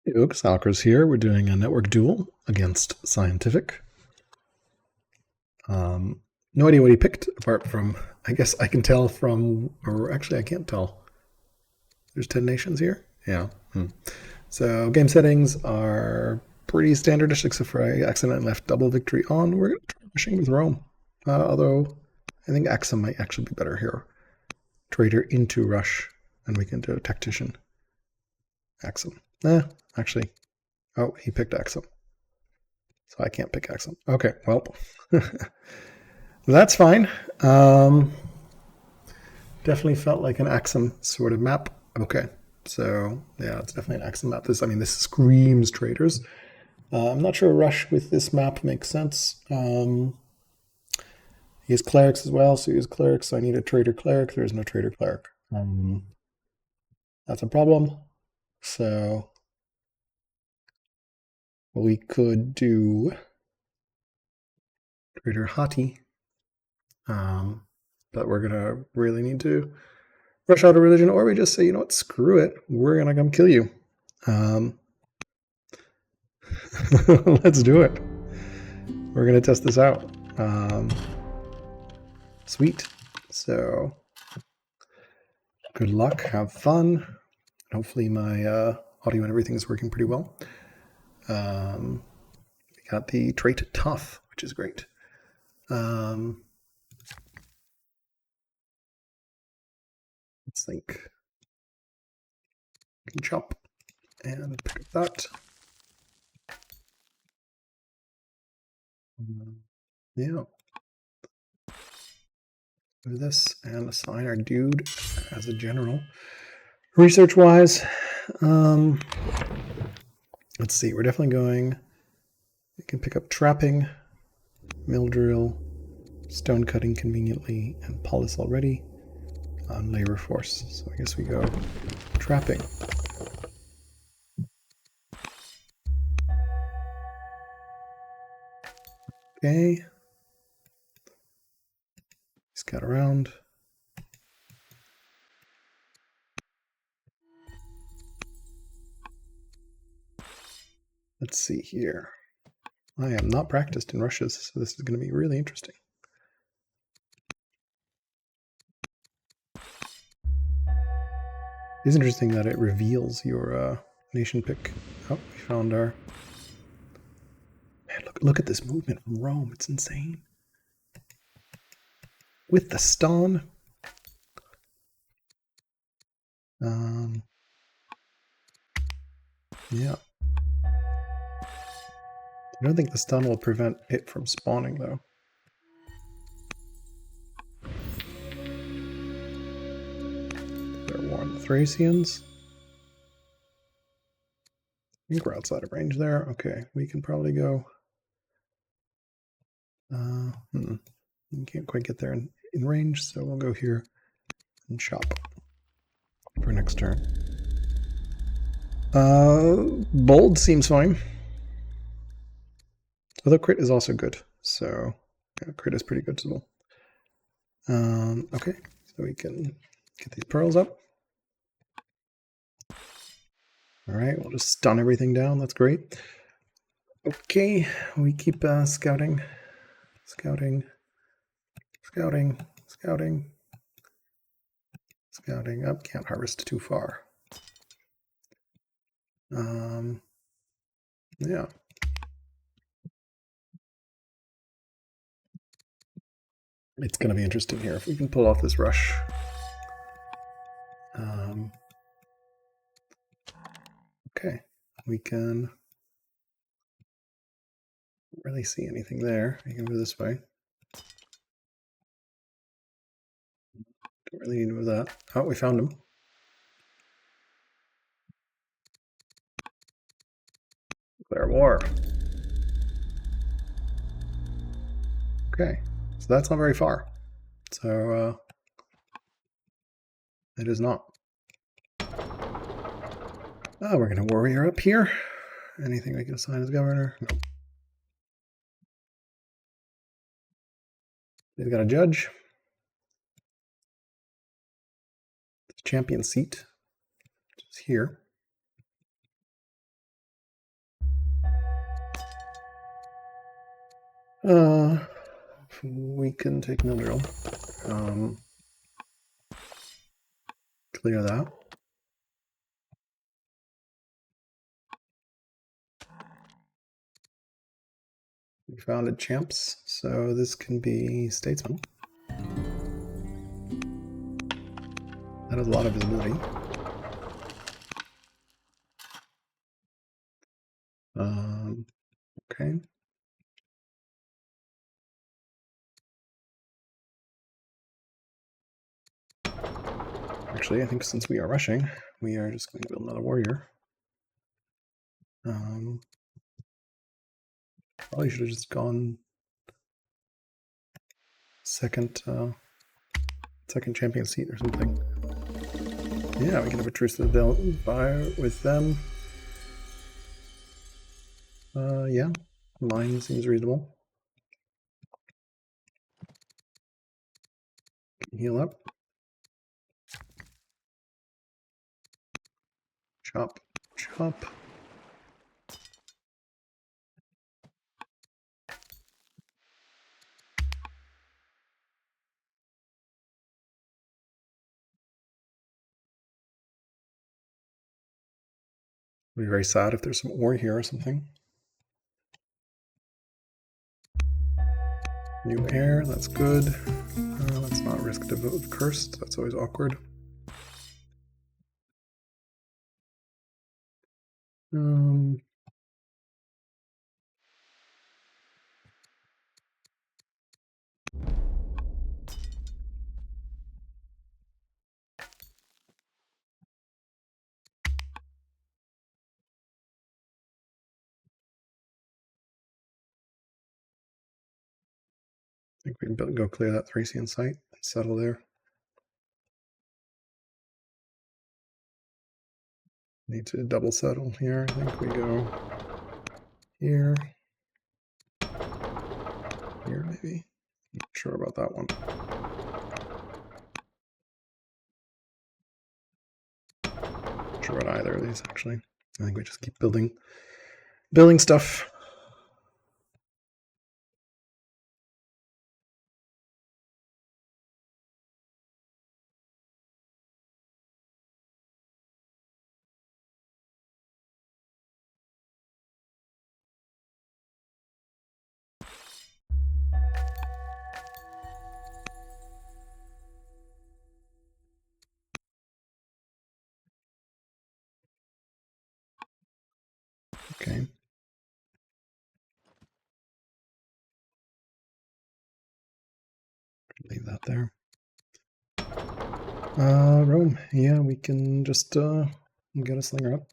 Hey, folks, Alkers here. We're doing a network duel against Scientific. No idea what he picked, apart from, I guess I can tell from, or actually I can't tell. There's 10 nations here? Yeah. So game settings are pretty standardish, except for I accidentally left double victory on. We're going to try pushing with Rome. Although I think Aksum might actually be better here. Trader into Rush, and we can do a tactician. Aksum. Actually. Oh, he picked Aksum. So I can't pick Aksum. Okay, well, that's fine. Definitely felt like an Aksum sort of map. Okay, so yeah, it's definitely an Aksum map. This screams traders. I'm not sure a rush with this map makes sense. He has clerics as well, so he has clerics. So I need a trader cleric. There is no trader cleric. That's a problem. So we could do trader Hati. But we're gonna really need to rush out of religion, or we just say, you know what, screw it, we're gonna come kill you. Let's do it. We're gonna test this out. Sweet. So good luck, have fun. Hopefully my audio and everything is working pretty well. We got the trait tough, which is great. Let's think. We can jump and pick up that. Yeah. Do this and assign our dude as a general. Research-wise, let's see. We're definitely going. We can pick up trapping, mill drill, stone cutting conveniently, and polis already on labor force. So I guess we go trapping. Okay. Scout around. Let's see here. I am not practiced in rushes, so this is going to be really interesting. It's interesting that it reveals your nation pick. Oh, we found our... Man, look at this movement from Rome. It's insane. With the stun. Yeah. I don't think the stun will prevent it from spawning, though. They're war on the Thracians. I think we're outside of range there. Okay, we can probably go. We can't quite get there in range, so we'll go here and chop for next turn. Bold seems fine. Although crit is also good, so yeah, crit is pretty good as well. Okay, so we can get these pearls up. All right, we'll just stun everything down. That's great. Okay, we keep scouting. Scouting. Up, can't harvest too far. Yeah. It's going to be interesting here if we can pull off this rush. Okay, we can really see anything there. We can go this way. Don't really need to move that. Oh, we found him. Declare war. Okay, so that's not very far. So it is not. Oh, we're going to warrior up here. Anything we can assign as governor? Nope. They've got a judge. The champion seat is here. We can take mill drill. Clear that. We founded champs, so this can be statesman. That has a lot of visibility. Okay. Actually, I think since we are rushing, we are just going to build another warrior. Probably should have just gone second champion seat or something. Yeah, we can have a truce with them. Yeah, mine seems reasonable. Heal up. Chop, chop. I'll be very sad if there's some ore here or something. New air, that's good. Let's not risk devote cursed, that's always awkward. I think we can go clear that Thracian site and settle there. Need to double settle here. I think we go here. Here, maybe. Not sure about that one. Not sure about either of these, actually. I think we just keep building stuff. Okay. Leave that there. Rome. Yeah, we can just get a slinger up.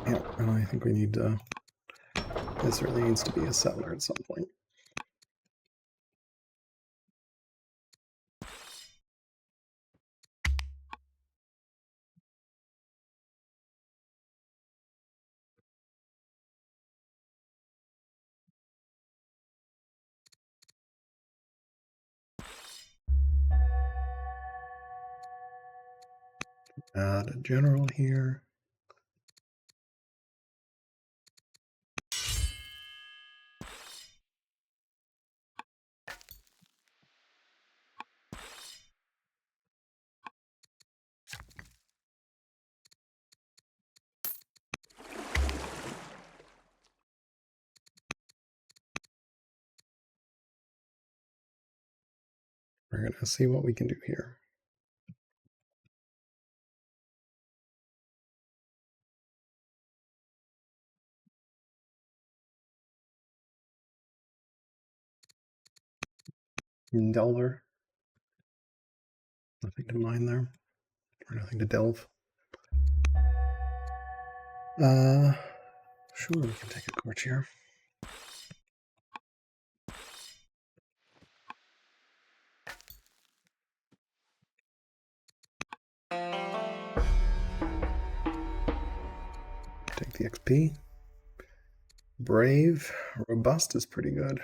Yeah, I think we need this really needs to be a settler at some point. Add a general here. We're going to see what we can do here. Delver. Nothing to mine there. Or nothing to delve. Sure, we can take a court here. Take the XP. Brave. Robust is pretty good.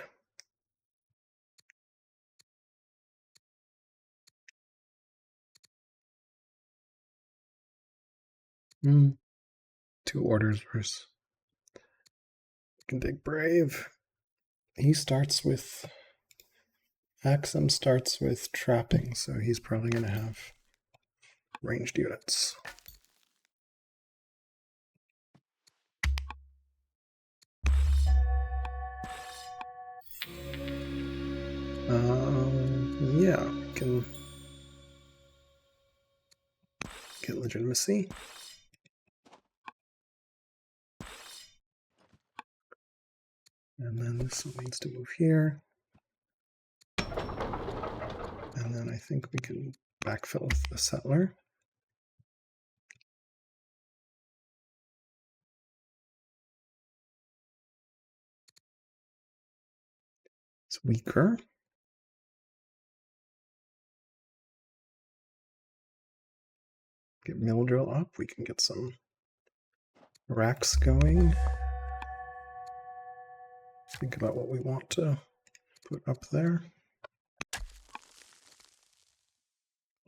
Two orders versus Can dig Brave. He starts with Aksum starts with trapping, so he's probably going to have ranged units. Yeah, can get legitimacy. And then this one needs to move here. And then I think we can backfill with the settler. It's weaker. Get mill drill up. We can get some racks going. Think about what we want to put up there.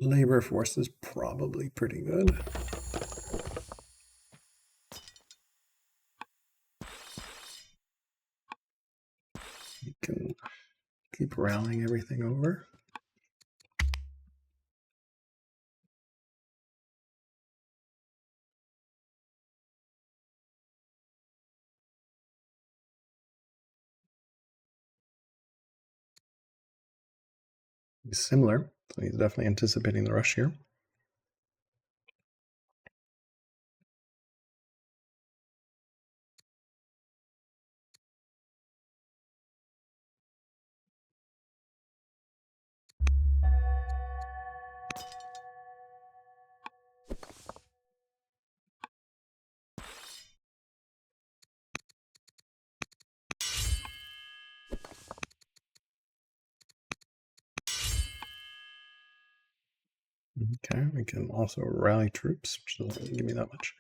Labor force is probably pretty good. You can keep rallying everything over. He's similar, so he's definitely anticipating the rush here. Okay, we can also rally troops, which doesn't really give me that much.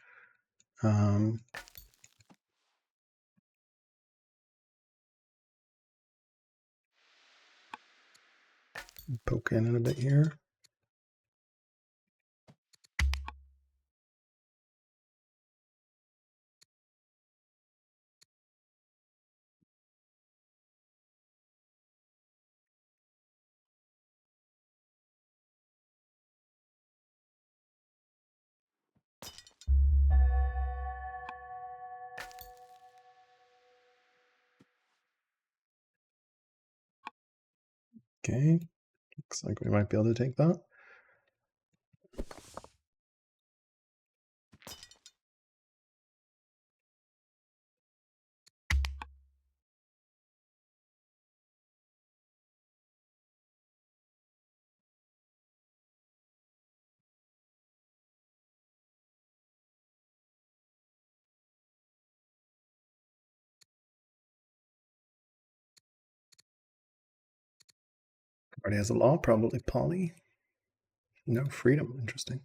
Poke in a bit here. Okay, looks like we might be able to take that. Already has a law, probably poly. No freedom, interesting.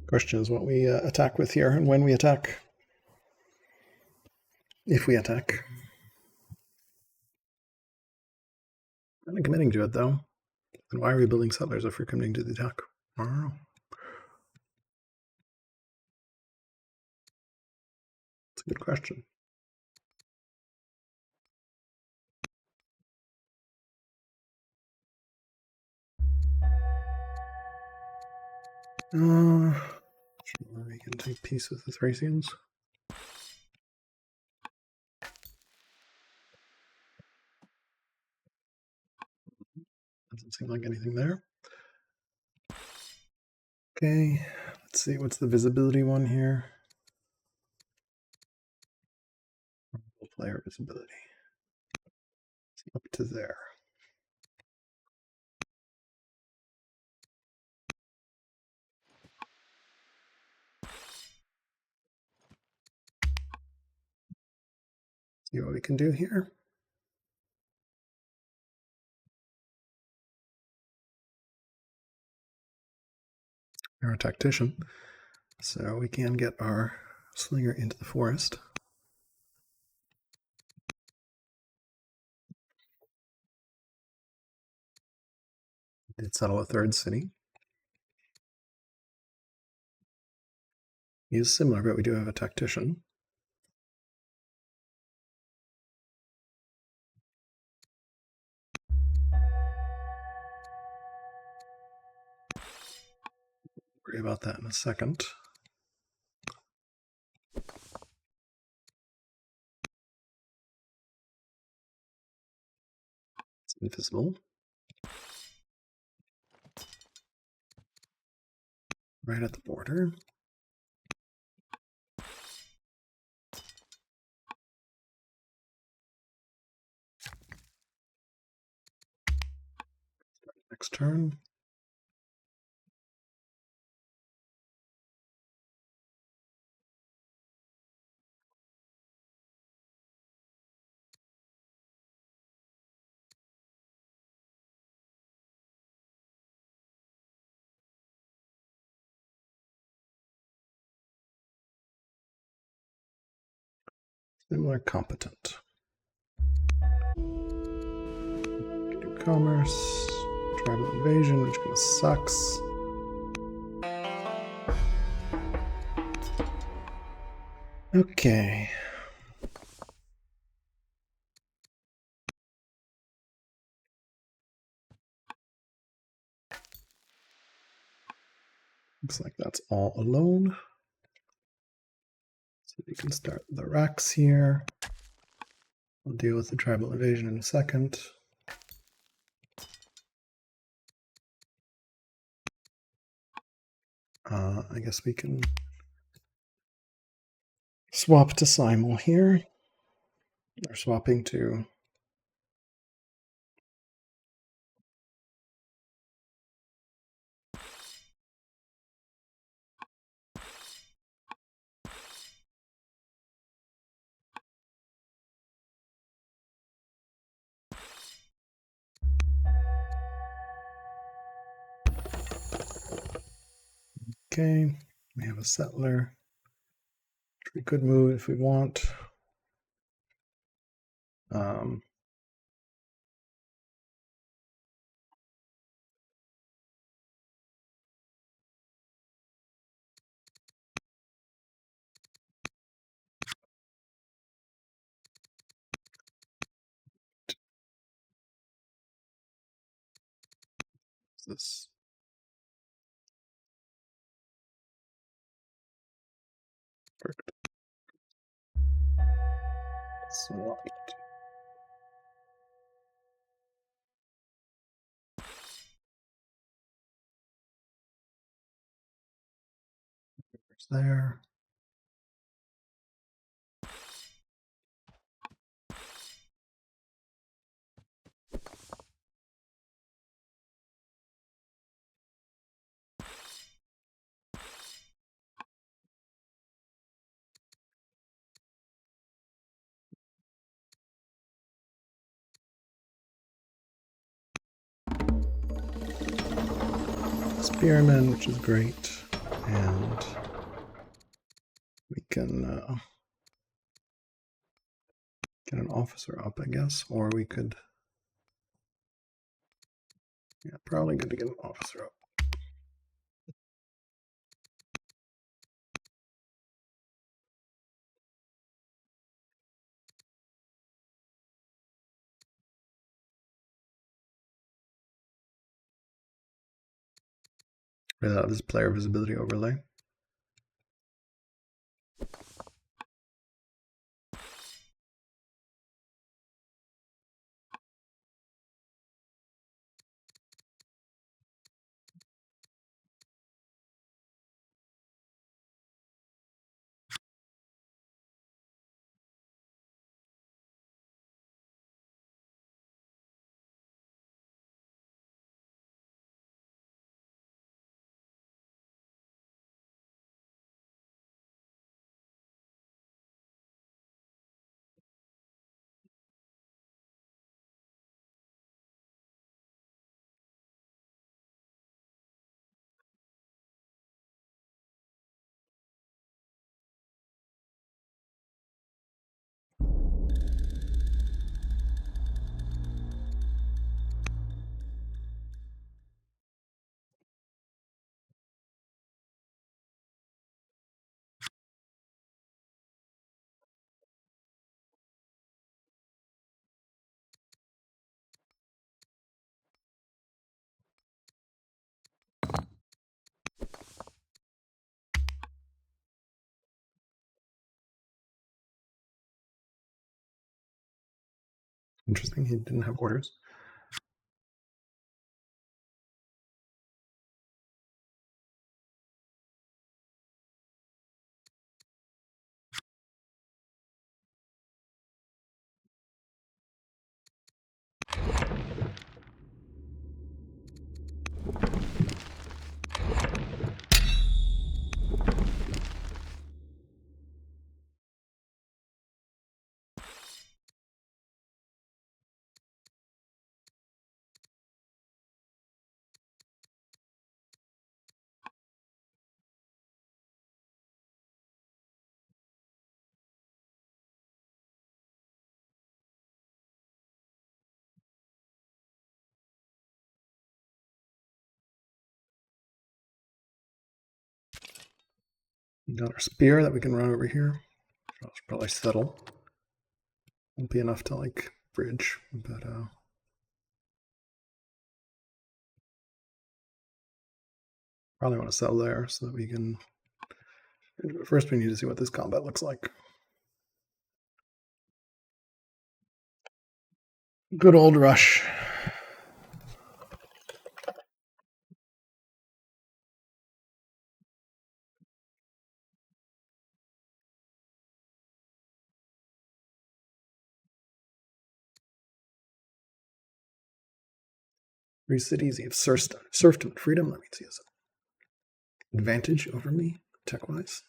Question is what we attack with here and when we attack. If we attack. I'm not committing to it though. Then why are we building settlers if we're committing to the attack? I don't know. It's a good question. Sure, we can take peace with the Thracians. Doesn't seem like anything there. Okay, let's see, what's the visibility one here? Player visibility. It's up to there. See what we can do here. Our tactician. So we can get our slinger into the forest. Did settle a third city. He is similar, but we do have a tactician. Worry about that in a second. It's invisible. Right at the border. Next turn. Similar competent. Do commerce. Tribal invasion, which kind of sucks. Okay. Looks like that's all alone. So we can start the racks here. We'll deal with the tribal invasion in a second. I guess we can swap to Simul here. Or swapping to okay, we have a settler. We could move if we want. This perfect. Select. There. Spearman, which is great. And we can get an officer up, I guess. Or we could, yeah, probably good to get an officer up. Without this player visibility overlay. Interesting, he didn't have orders. Got our spear that we can run over here. I'll probably settle. Won't be enough to like bridge, but probably want to settle there so that we can. First, we need to see what this combat looks like. Good old rush. Three cities, you have serfdom, freedom. Let me see, is it advantage over me, tech-wise?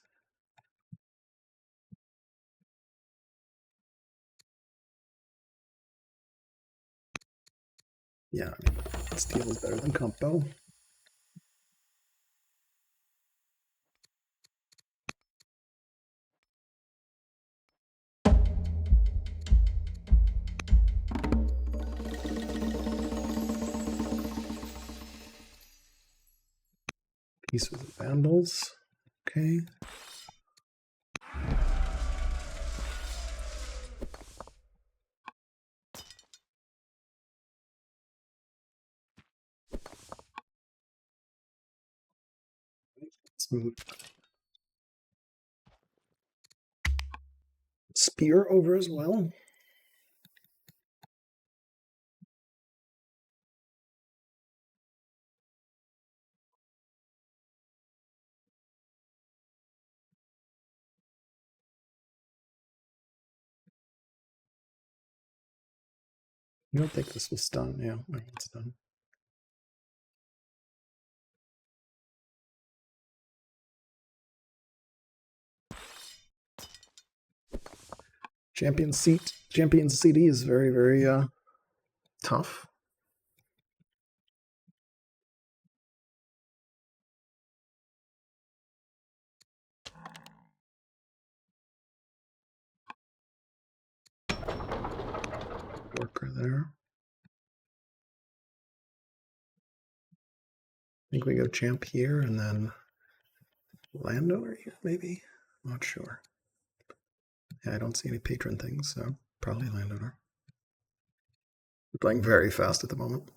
Yeah, I mean, steel is better than compo. Peace with the Vandals. Okay. Let's move spear over as well. You don't think this will stun? Yeah, it's done. Champion CD is very, very tough. Worker there. I think we go champ here and then landowner here, maybe? Not sure. Yeah, I don't see any patron things, so probably landowner. We're playing very fast at the moment.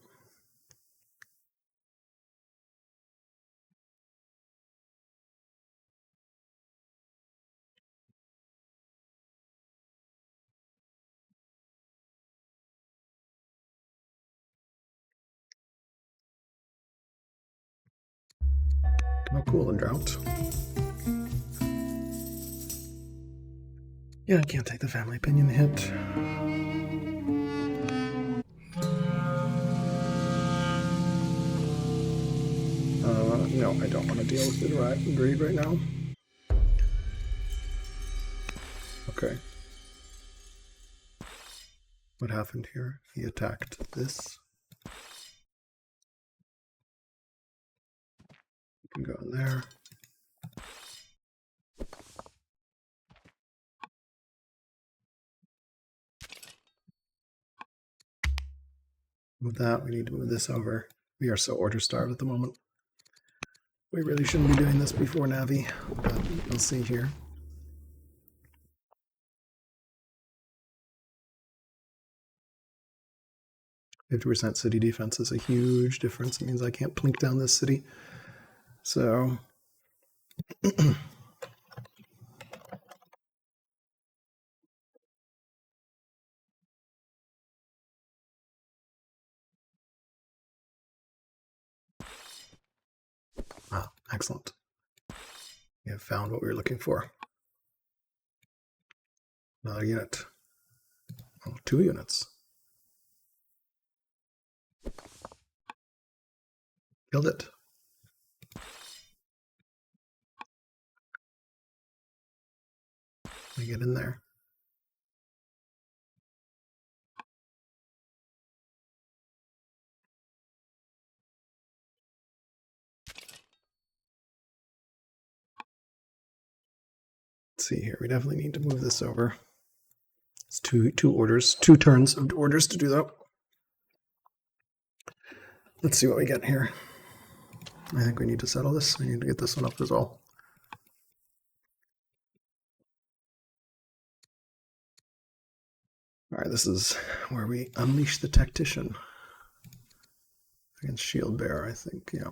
Oh, cool, and drought. Yeah, I can't take the family opinion hit. No, I don't want to deal with the greed right now. Okay. What happened here? He attacked this. You can go in there. With that, we need to move this over. We are so order starved at the moment. We really shouldn't be doing this before Navi, but we'll see here. 50% city defense is a huge difference. It means I can't plink down this city. So Excellent. We have found what we were looking for. Another unit. Oh, 2 units. Killed it. Let me get in there. Let's see here. We definitely need to move this over. It's two turns of orders to do that. Let's see what we get here. I think we need to settle this. We need to get this one up as well. All right, this is where we unleash the tactician against Shield Bearer, I think. Yeah.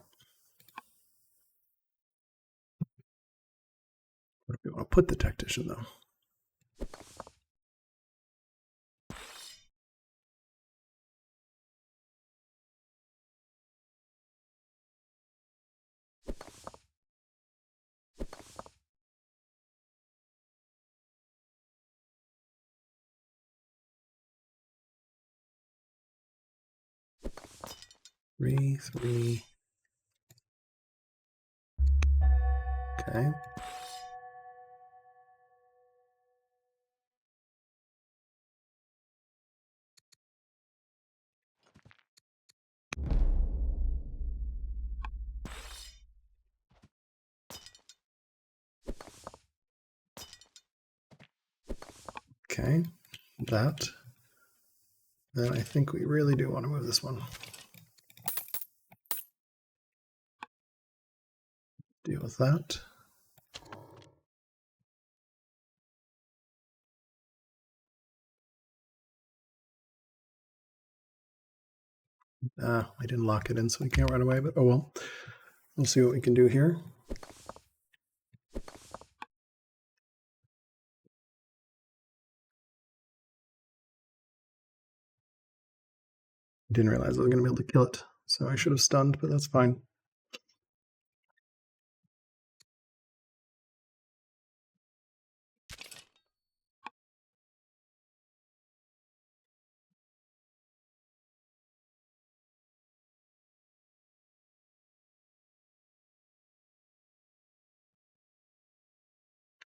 What if we want to put the tactician, though? Three. Okay. Okay, that. Then I think we really do want to move this one. Deal with that. I didn't lock it in, so we can't run away, but oh well. We'll see what we can do here. Didn't realize I was going to be able to kill it, so I should have stunned, but that's fine.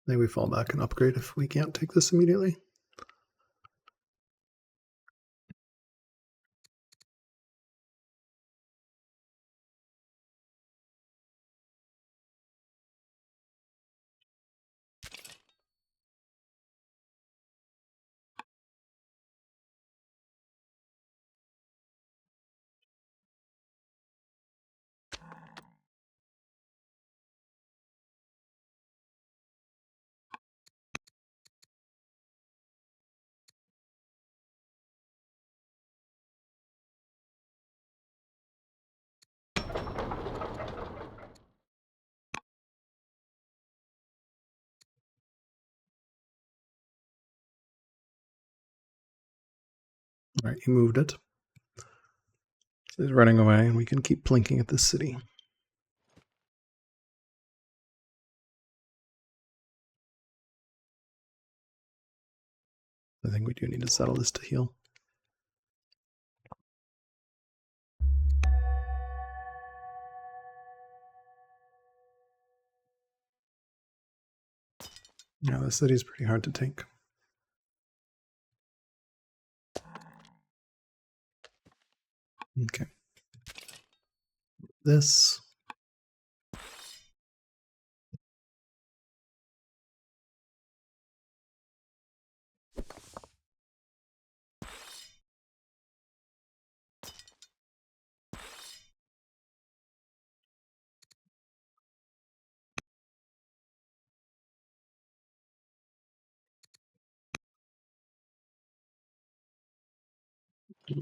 Maybe we fall back and upgrade if we can't take this immediately. All right, he moved it. So he's running away, and we can keep plinking at this city. I think we do need to settle this to heal. Yeah, the city's pretty hard to take. Okay. This.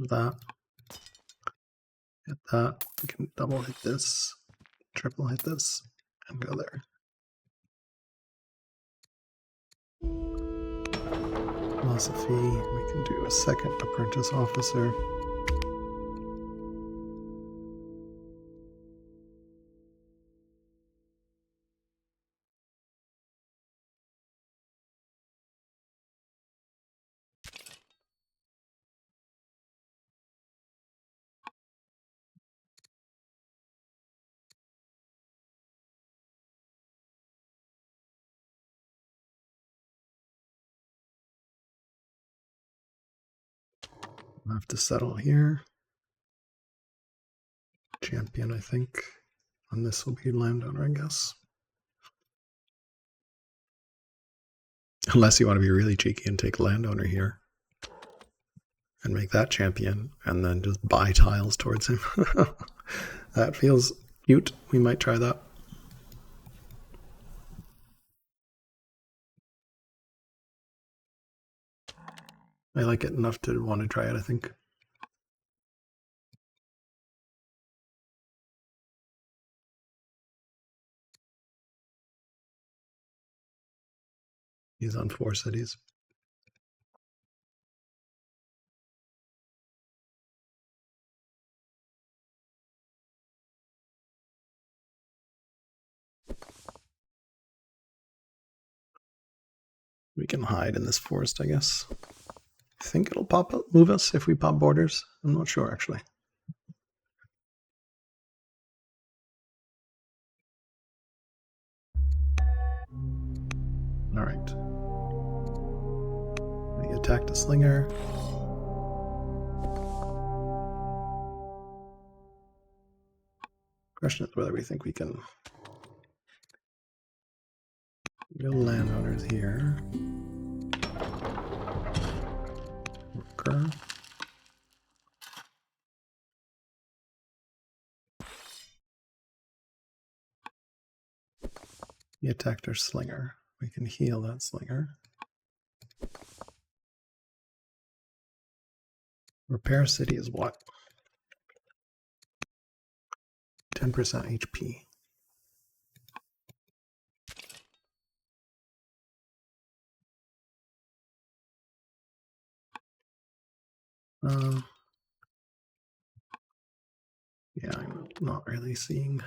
That. Hit that. We can double hit this, triple hit this, and go there. Philosophy. We can do a second apprentice officer. I'll have to settle here. Champion, I think. And this will be landowner, I guess. Unless you want to be really cheeky and take landowner here. And make that champion, and then just buy tiles towards him. That feels cute. We might try that. I like it enough to want to try it, I think. He's on 4 cities. We can hide in this forest, I guess. I think it'll move us if we pop borders. I'm not sure, actually. All right. We attack the slinger. Question is whether we think we can go landowners here. Worker. He attacked our slinger. We can heal that slinger. Repair city is what? 10% HP. Yeah, I'm not really seeing.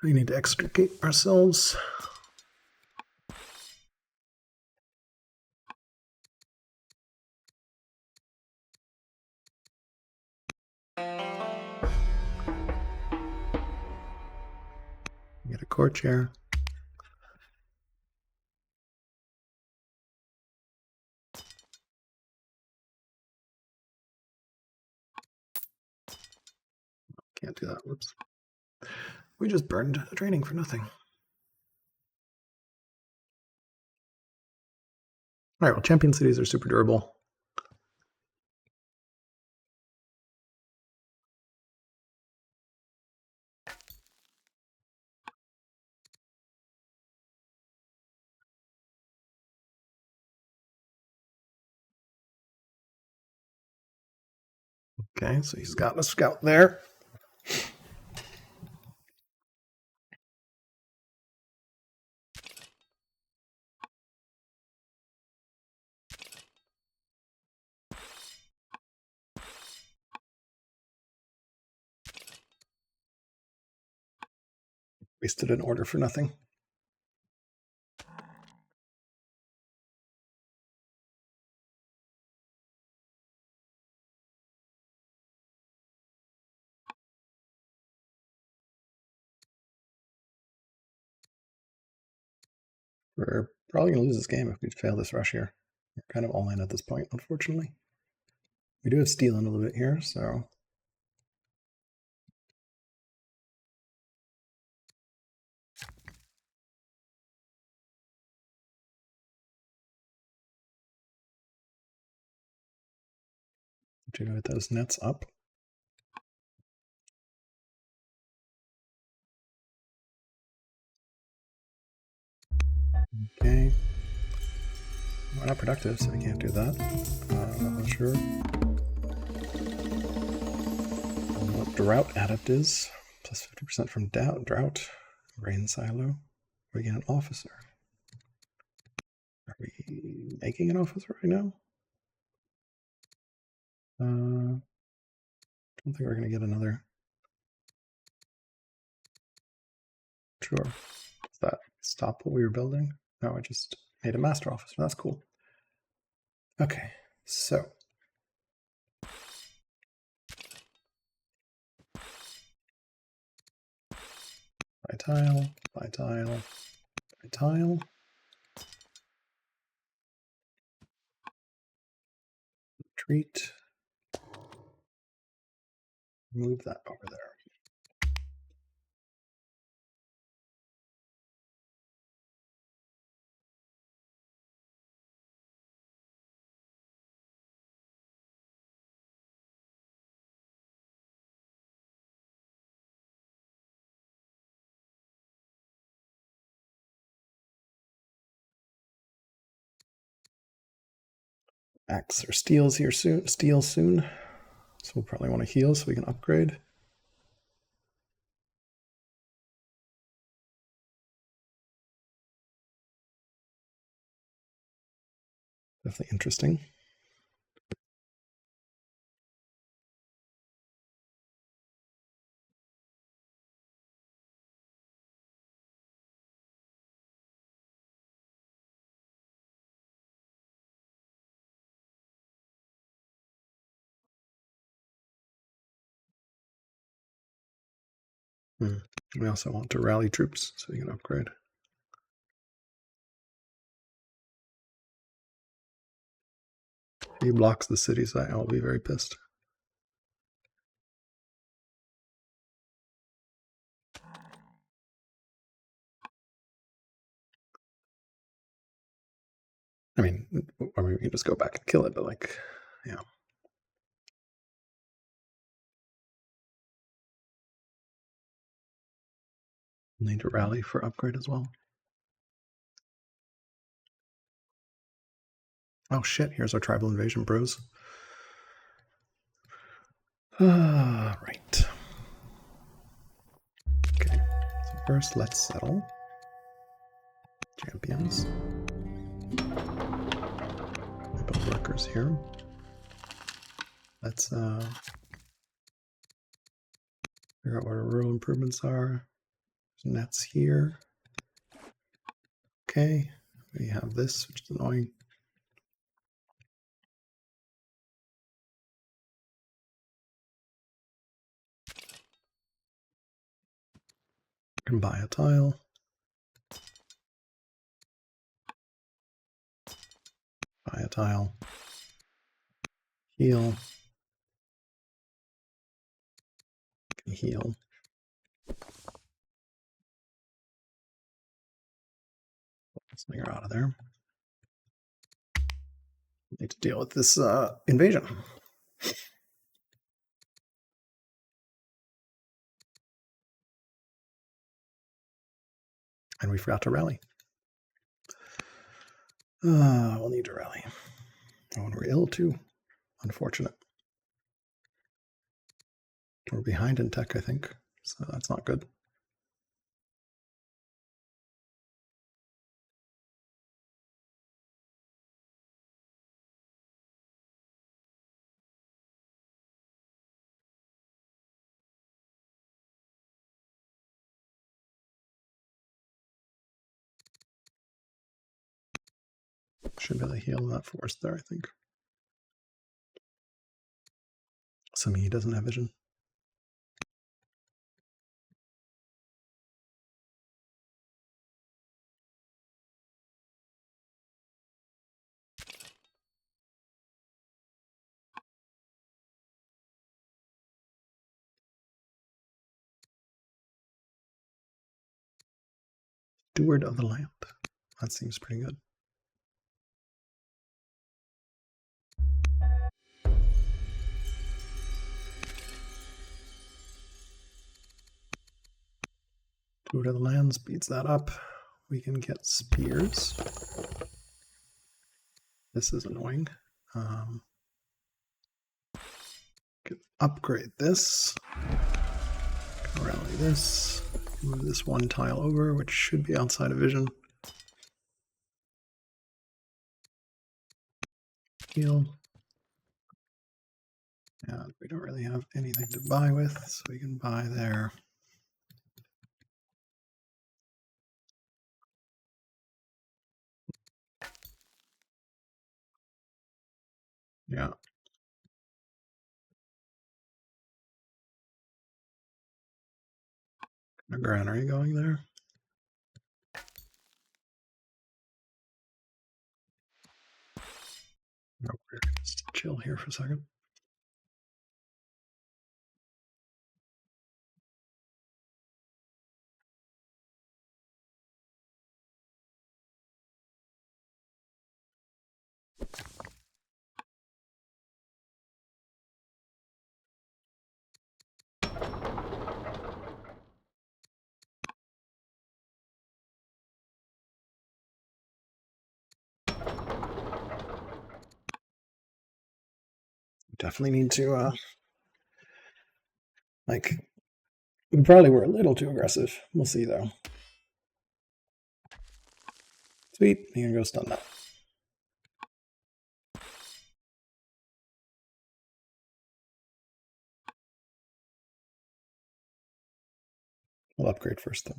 We need to extricate ourselves. Get a court chair. Can't do that. Whoops. We just burned a training for nothing. All right, well, champion cities are super durable. Okay, so he's got a scout there. Wasted an order for nothing. We're probably going to lose this game if we fail this rush here. We're kind of all in at this point, unfortunately. We do have stealing a little bit here, so. To get those nets up. Okay. We're not productive, so we can't do that. Not sure. What drought adept is. Plus 50% from drought. Rain silo. We get an officer. Are we making an officer right now? I don't think we're going to get another. Sure. Does that stop what we were building? No, I just made a master officer. That's cool. Okay, so. By tile, by tile, by tile. Retreat. Move that over there. Axe or steals here soon. Steal soon. So we'll probably want to heal so we can upgrade. Definitely interesting. We also want to rally troops so we can upgrade. If he blocks the cities, I'll be very pissed. I mean, we can just go back and kill it, but like, yeah. Need to rally for upgrade as well. Oh shit, here's our tribal invasion, bros. Right. Okay, so first let's settle. Champions. Put workers here. Let's figure out what our rural improvements are. There's nets here. Okay, we have this, which is annoying. Can buy a tile. Buy a tile. Heal. Can heal. Let's get her out of there. Need to deal with this invasion. And we forgot to rally. We'll need to rally. Oh, and we're ill too. Unfortunate. We're behind in tech, I think. So that's not good. Should be able to heal that forest there, I think. Assuming he doesn't have vision. Steward of the land. That seems pretty good. Steward of the land speeds that up. We can get spears. This is annoying. Can upgrade this. Rally this. Move this one tile over, which should be outside of vision. Heal. And we don't really have anything to buy with, so we can buy there. Yeah. A granary going there. No, we're chill here for a second. Definitely need to, like, we probably were a little too aggressive. We'll see, though. Sweet. You're going to go stun that. We'll upgrade first,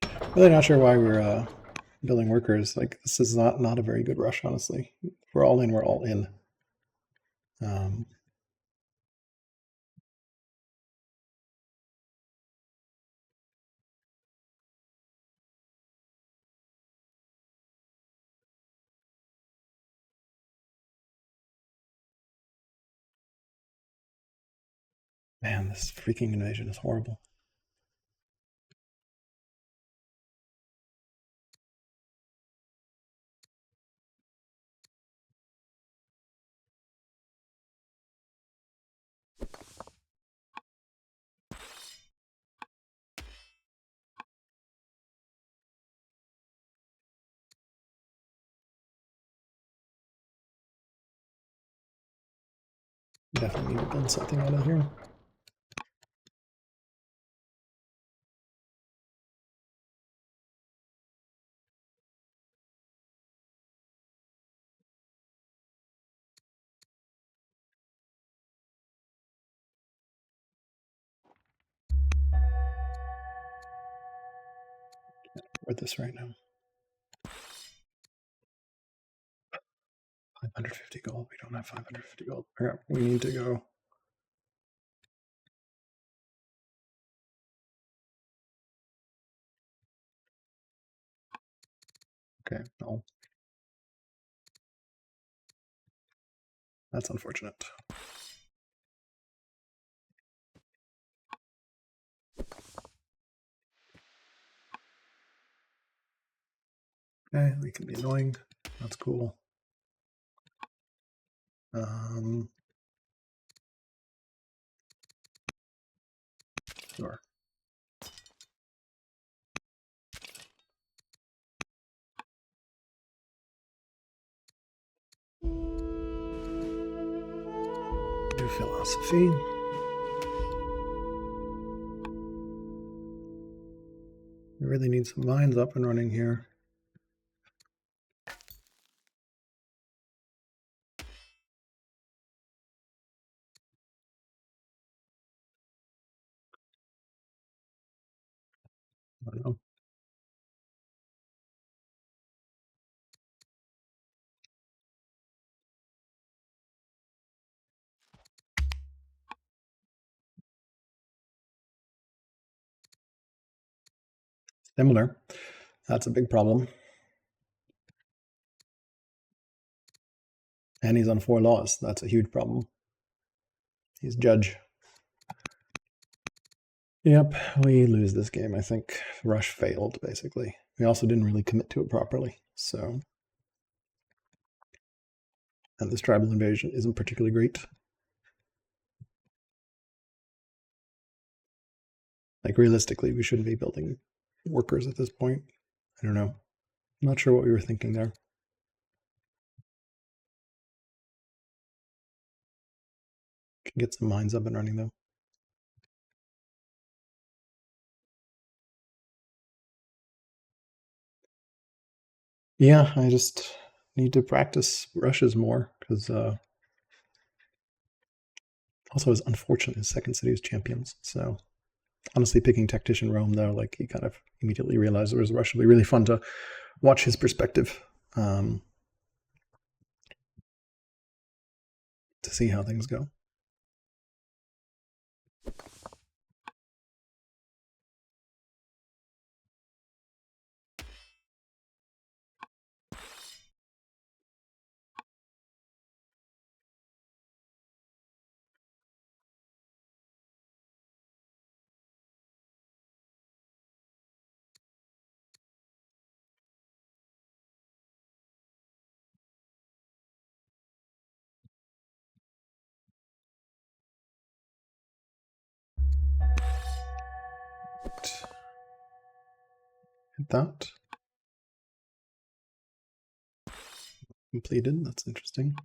though. Really not sure why we're building workers. Like, this is not a very good rush, honestly. If we're all in, we're all in. Man, this freaking invasion is horrible. Definitely need to build something out of here. With this right now. 550 gold. We don't have 550 gold. We need to go. Okay, no. That's unfortunate. Okay, we can be annoying. That's cool. Sure. New philosophy. We really need some mines up and running here. I don't know. Similar. That's a big problem. And he's on 4 laws. That's a huge problem. He's judge. Yep, we lose this game, I think. Rush failed, basically. We also didn't really commit to it properly, so... And this tribal invasion isn't particularly great. Like, realistically, we shouldn't be building workers at this point. I don't know. I'm not sure what we were thinking there. Can get some mines up and running, though. Yeah, I just need to practice rushes more, because also it's unfortunate his second city was champions, so honestly picking Tactician Rome, though, like, he kind of immediately realized there was a rush. It'll be really fun to watch his perspective, to see how things go. Hit that. Completed. That's interesting.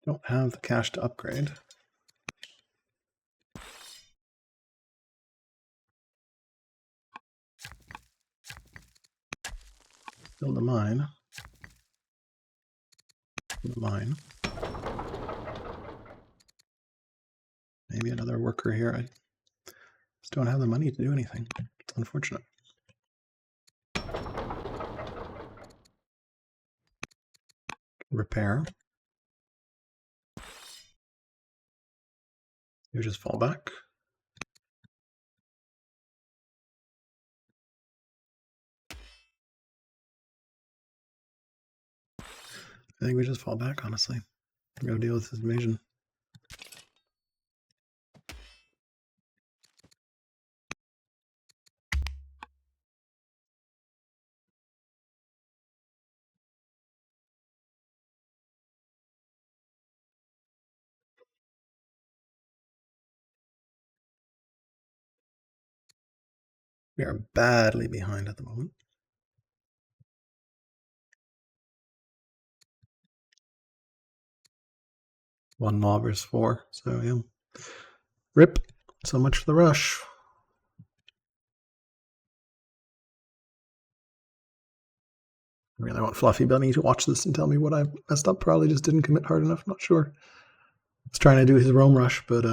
Don't have the cash to upgrade. Build a mine. Build a mine. Maybe another worker here. I just don't have the money to do anything. It's unfortunate. Repair. You just fall back. I think we just fall back, honestly. Go deal with this invasion. We are badly behind at the moment. One mob versus 4, so yeah. Rip. So much for the rush. I really want Fluffy Bunny to watch this and tell me what I messed up. Probably just didn't commit hard enough, not sure. I was trying to do his roam rush, but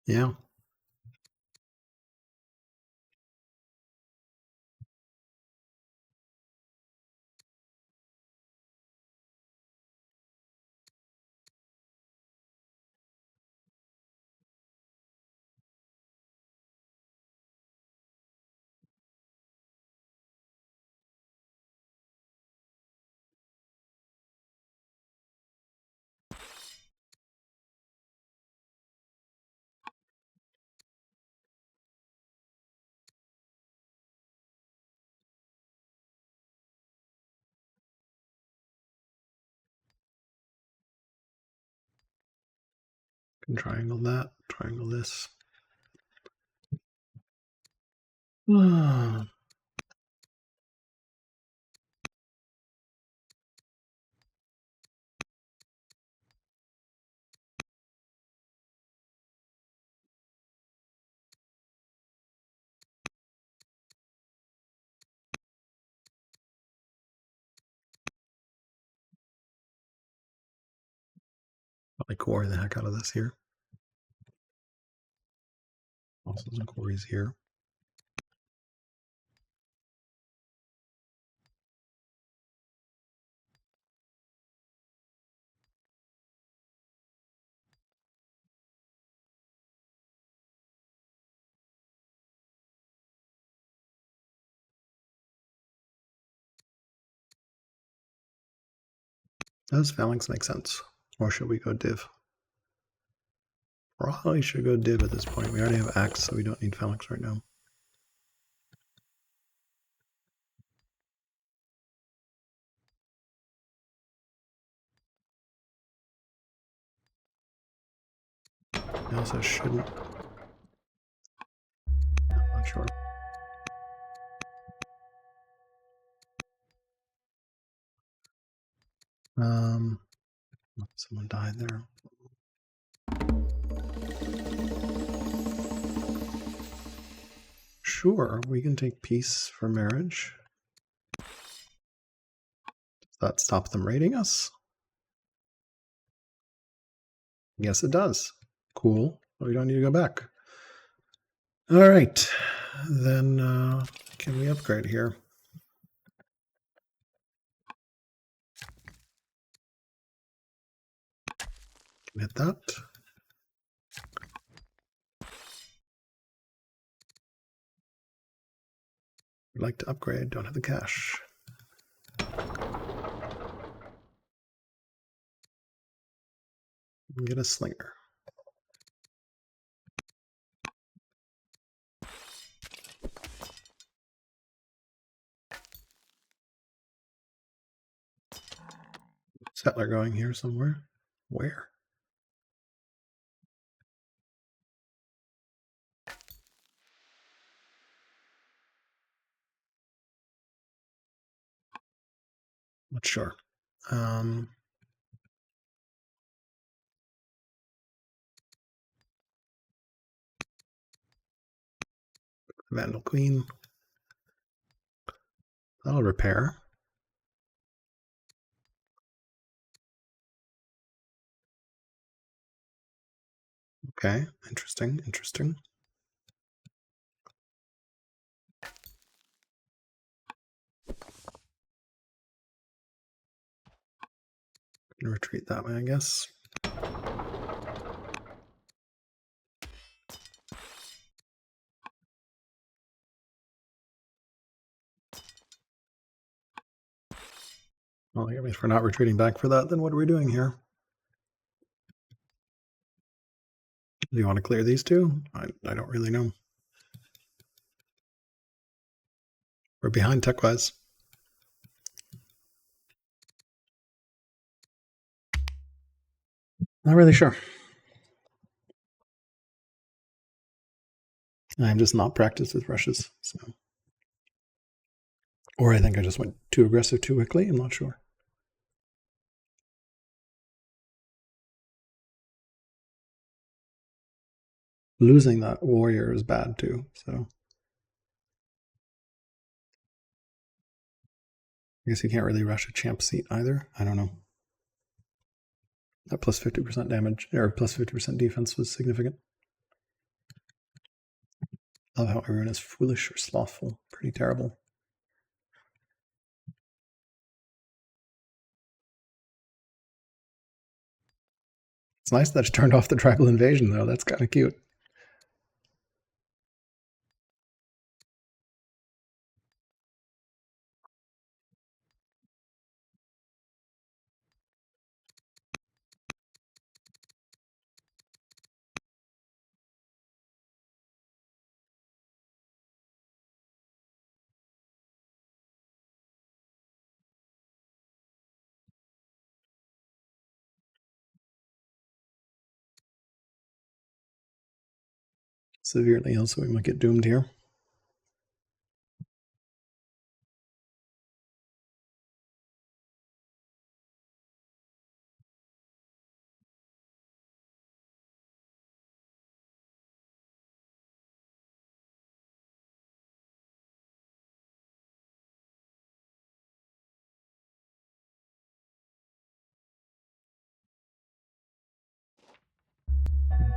yeah. Can triangle that, triangle this. Probably core the heck out of this here. Also some quarries here. Does phalanx make sense? Or should we go div? Probably should go div at this point. We already have axe, so we don't need phalanx right now. I also shouldn't. I'm not sure. Someone died there. Sure, we can take peace for marriage. Does that stop them raiding us? Yes, it does. Cool. We don't need to go back. All right. Then can we upgrade here? Can hit that. We'd like to upgrade, don't have the cash. Get a slinger. Settler going here somewhere. Where? Not sure. Vandal Queen. That'll repair. Okay, interesting, interesting. Can retreat that way, I guess. Well, if we're not retreating back for that, then what are we doing here? Do you want to clear these two? I don't really know. We're behind tech-wise. Not really sure. I'm just not practiced with rushes, so. Or I think I just went too aggressive too quickly. I'm not sure. Losing that warrior is bad too, so. I guess you can't really rush a champ seat either. I don't know. That plus 50% damage, or plus 50% defense was significant. I love how everyone is foolish or slothful. Pretty terrible. It's nice that it turned off the tribal invasion, though. That's kind of cute. Severely ill, so we might get doomed here.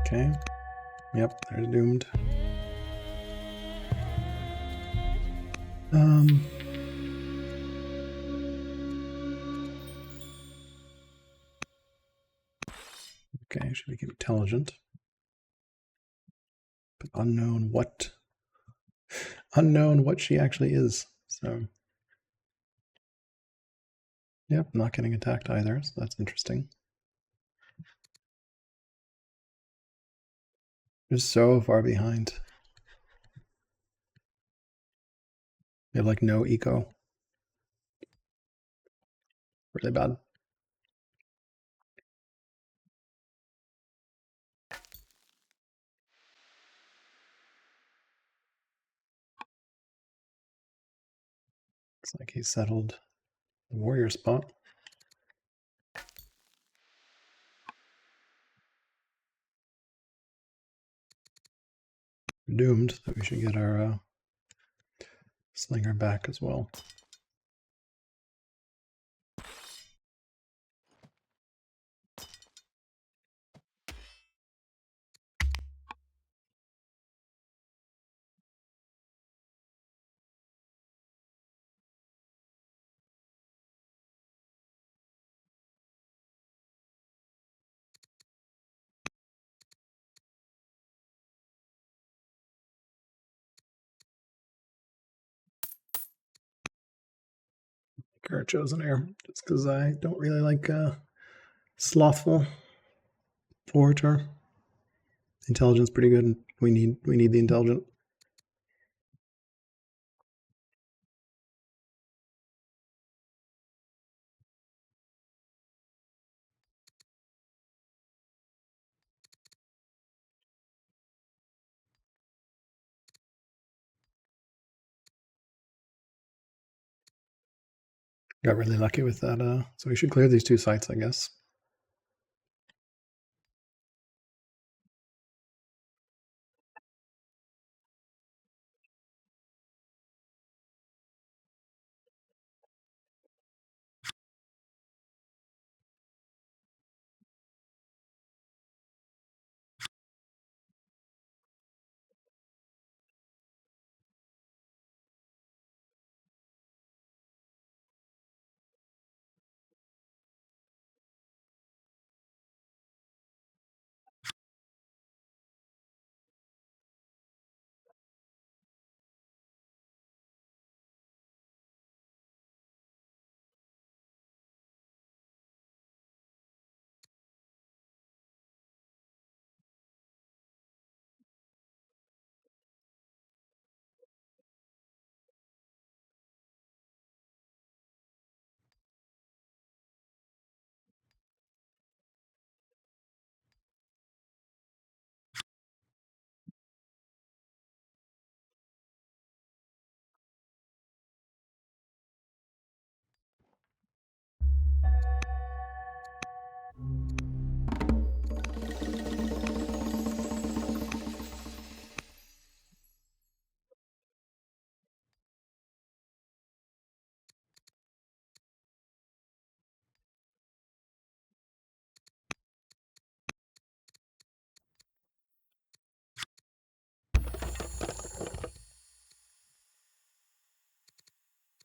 Okay. Yep, they're doomed. Okay, she became intelligent. But unknown what she actually is. So yep, not getting attacked either, so that's interesting. They're so far behind. They have like no eco. Really bad. Looks like he settled the warrior spot. We're doomed, so we should get our slinger back as well. Our chosen heir, just because I don't really like slothful orator. Intelligence pretty good. We need the intelligent. Got really lucky with that. So we should clear these two sites, I guess.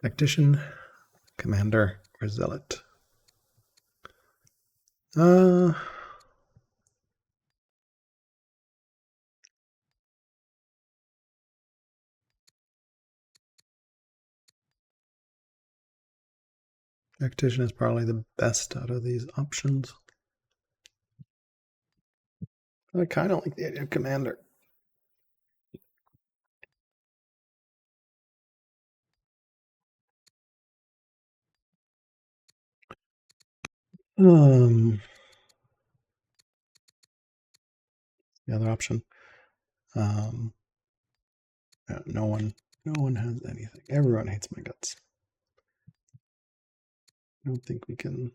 Tactician, commander, or zealot. Tactician is probably the best out of these options. I kind of like the idea of commander. The other option. Yeah, no one has anything. Everyone hates my guts. I don't think we can.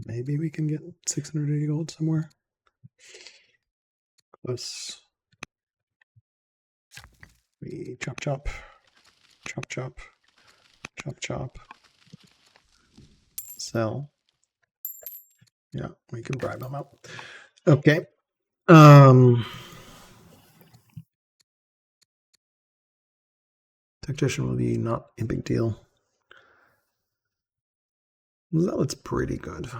Maybe we can get 680 gold somewhere. Close. We chop chop, chop chop, chop chop. Sell. Yeah, we can bribe them up. Okay. Tactician will be not a big deal. Zealot's pretty good.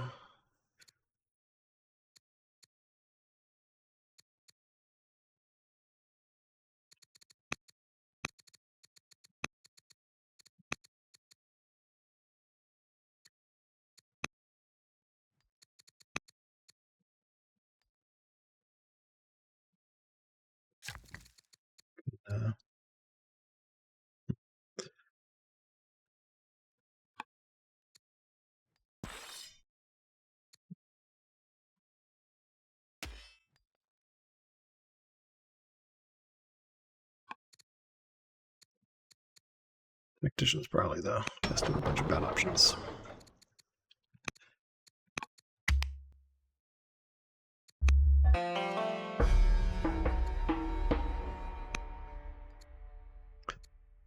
Tactician's probably the best of a bunch of bad options.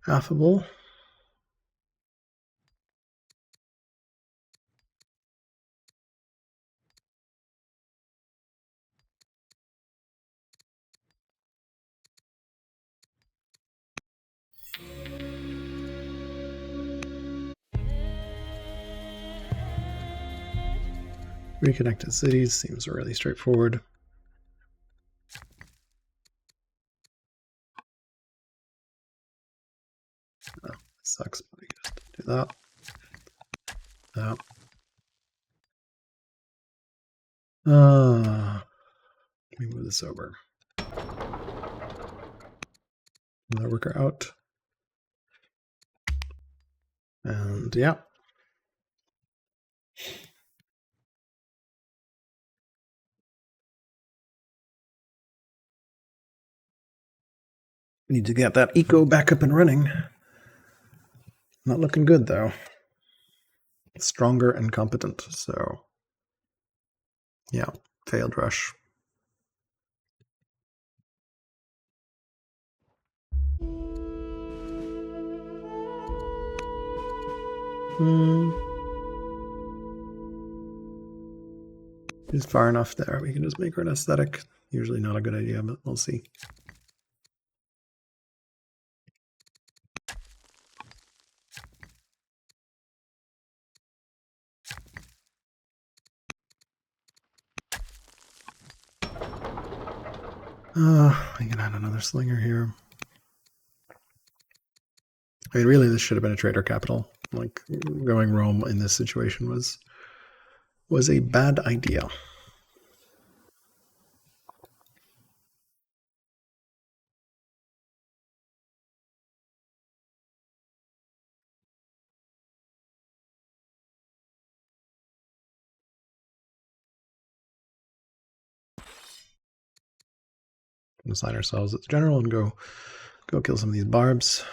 Affable. Reconnected cities seems really straightforward. Oh, sucks, but I guess do that. That. Let me move this over. Move that worker out. And yeah. Need to get that eco back up and running. Not looking good though. stronger and competent. So yeah, failed rush. It's far enough there. We can just make her an aesthetic. Usually not a good idea, but we'll see. We can add another slinger here. I mean, really, this should have been a trader capital. Like, going Rome in this situation was a bad idea. Assign ourselves as general and go kill some of these barbs.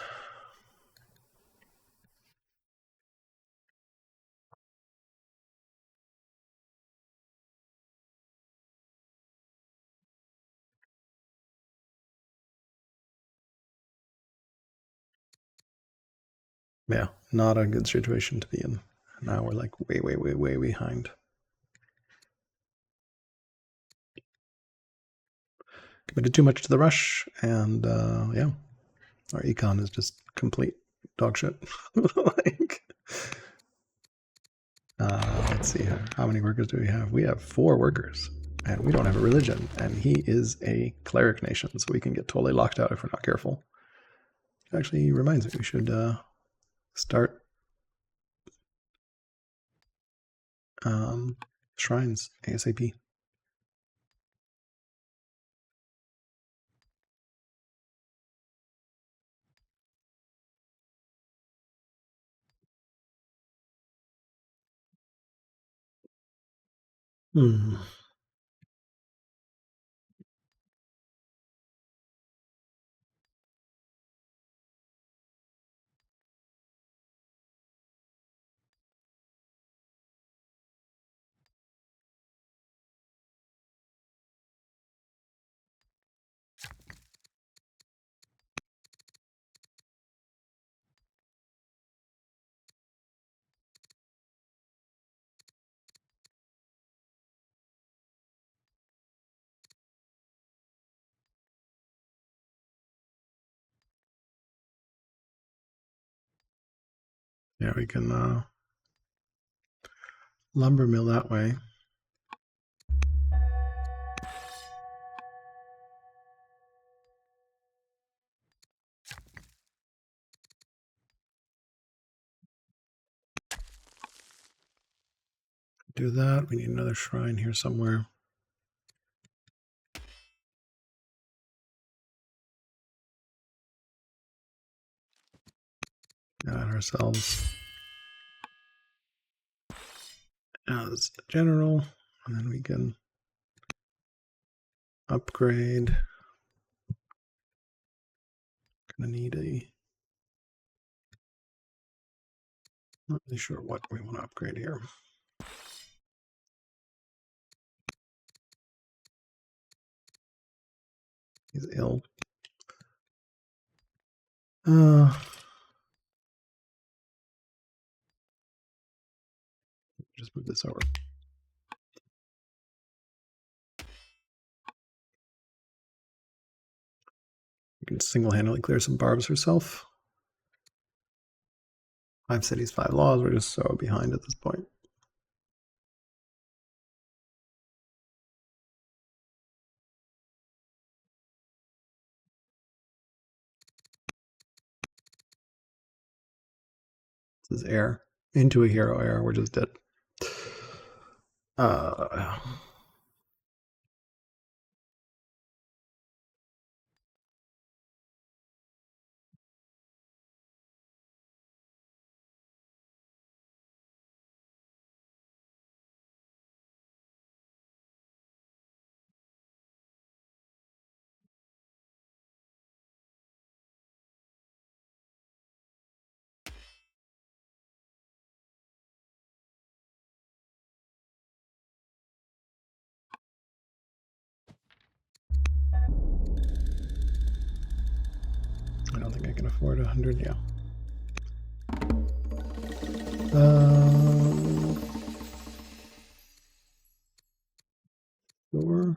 Yeah, not a good situation to be in. Now we're like way behind. Committed too much to the rush, and yeah, our econ is just complete dog shit. Like, let's see here. How many workers do we have? We have 4 workers, and we don't have a religion. And he is a cleric nation, so we can get totally locked out if we're not careful. Actually, reminds me we should start shrines ASAP. Hmm. Yeah, we can lumber mill that way. Do that. We need another shrine here somewhere. Add ourselves as general, and then we can upgrade. Gonna need a, not really sure what we want to upgrade here. He's ill. Just move this over. You can single-handedly clear some barbs herself. 5 cities, 5 laws. We're just so behind at this point. This is air. Into a hero air. We're just dead. don't think I can afford 100. Yeah. Sure.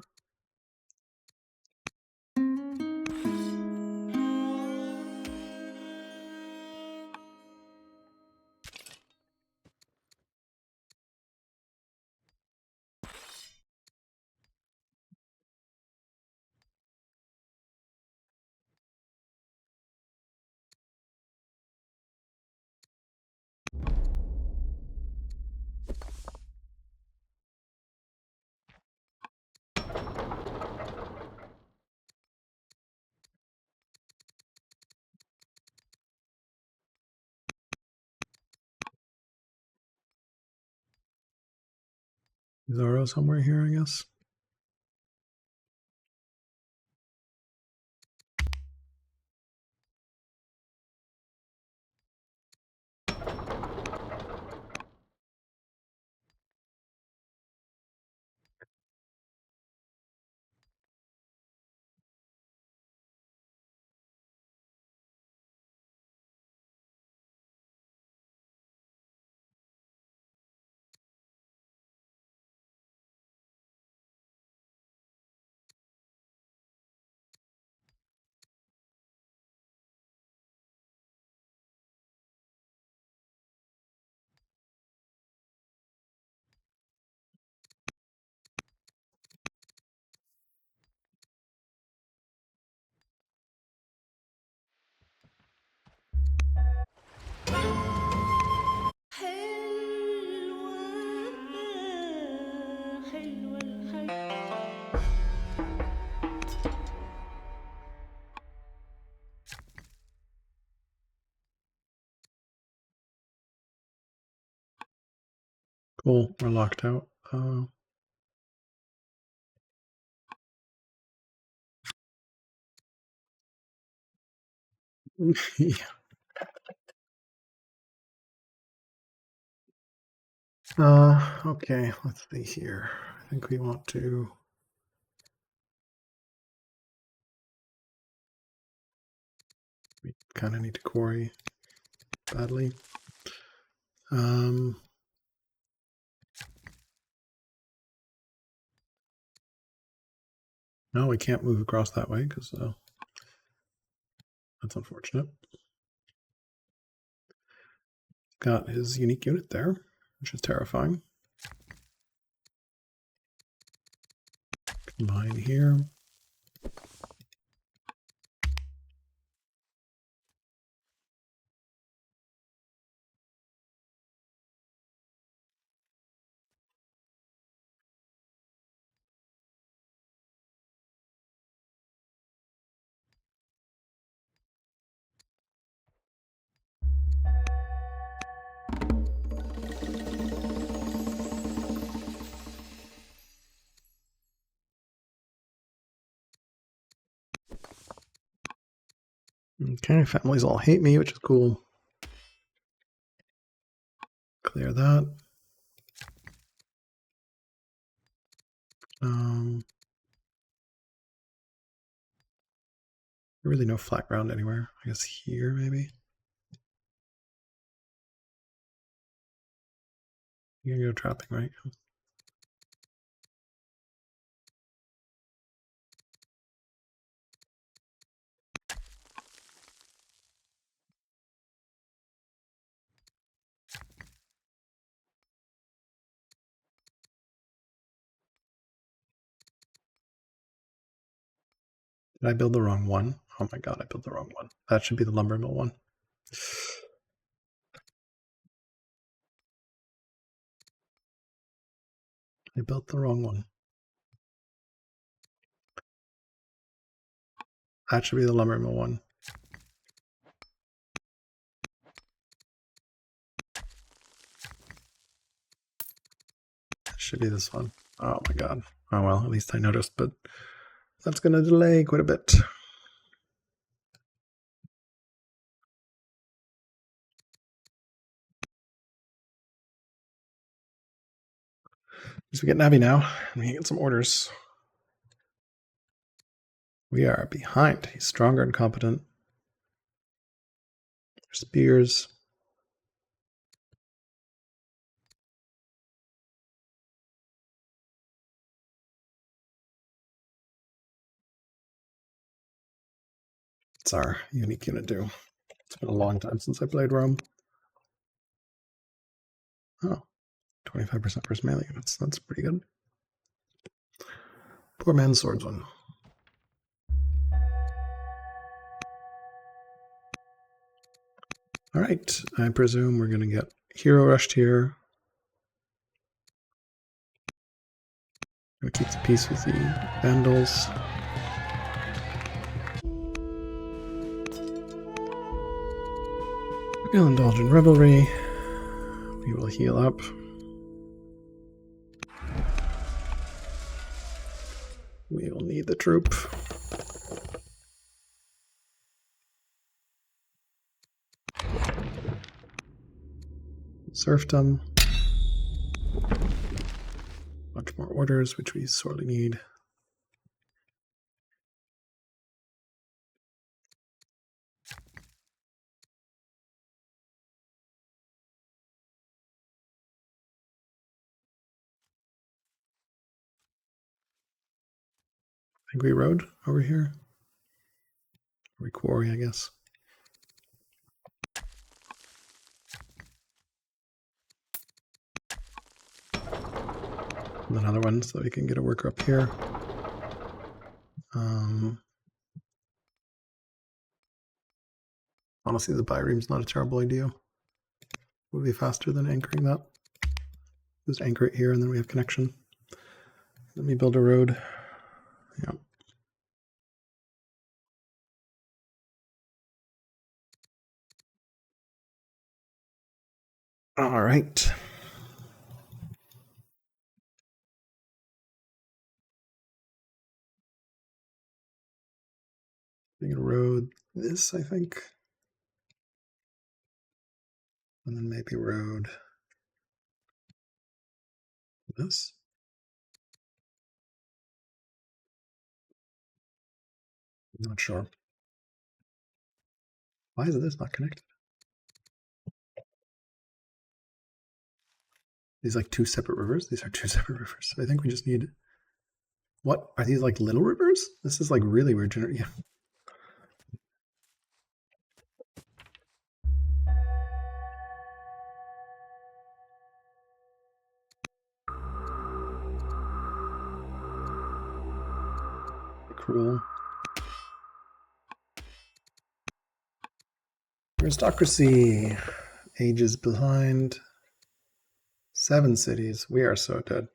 Zoro somewhere here, I guess. Cool. We're locked out. Yeah. Okay, let's see here. I think we want to. We kind of need to quarry badly. No, we can't move across that way because that's unfortunate. Got his unique unit there, which is terrifying. Combine here. Okay, families all hate me, which is cool. Clear that. Really no flat ground anywhere. I guess here maybe. You're gonna go trapping, right? Did I build the wrong one? Oh my god, I built the wrong one. That should be the lumber mill one. I built the wrong one. That should be the lumber mill one. That should be this one. Oh my god. Oh well, at least I noticed, but that's gonna delay quite a bit. So we get Navi now, and we get some orders. We are behind. He's stronger and competent. Spears. It's our unique unit do. It's been a long time since I played Rome. Oh, 25% versus melee units. That's pretty good. Poor man's swordsman. All right, I presume we're going to get hero rushed here. Going to keep the peace with the Vandals. We'll indulge in revelry. We will heal up. We will need the troop. Serfdom. Much more orders, which we sorely need. Angry Road over here. Or quarry, I guess. And another one so we can get a worker up here. Honestly, the biream's not a terrible idea. Would be faster than anchoring that. Just anchor it here and then we have connection. Let me build a road. Yeah. All right. I'm gonna road this, I think. And then maybe road this. I'm not sure. Why is this not connected? These like two separate rivers? These are two separate rivers. I think we just need. What? Are these like little rivers? This is like really weird. Yeah. Cruel. Aristocracy. Ages behind. 7 cities. We are so dead.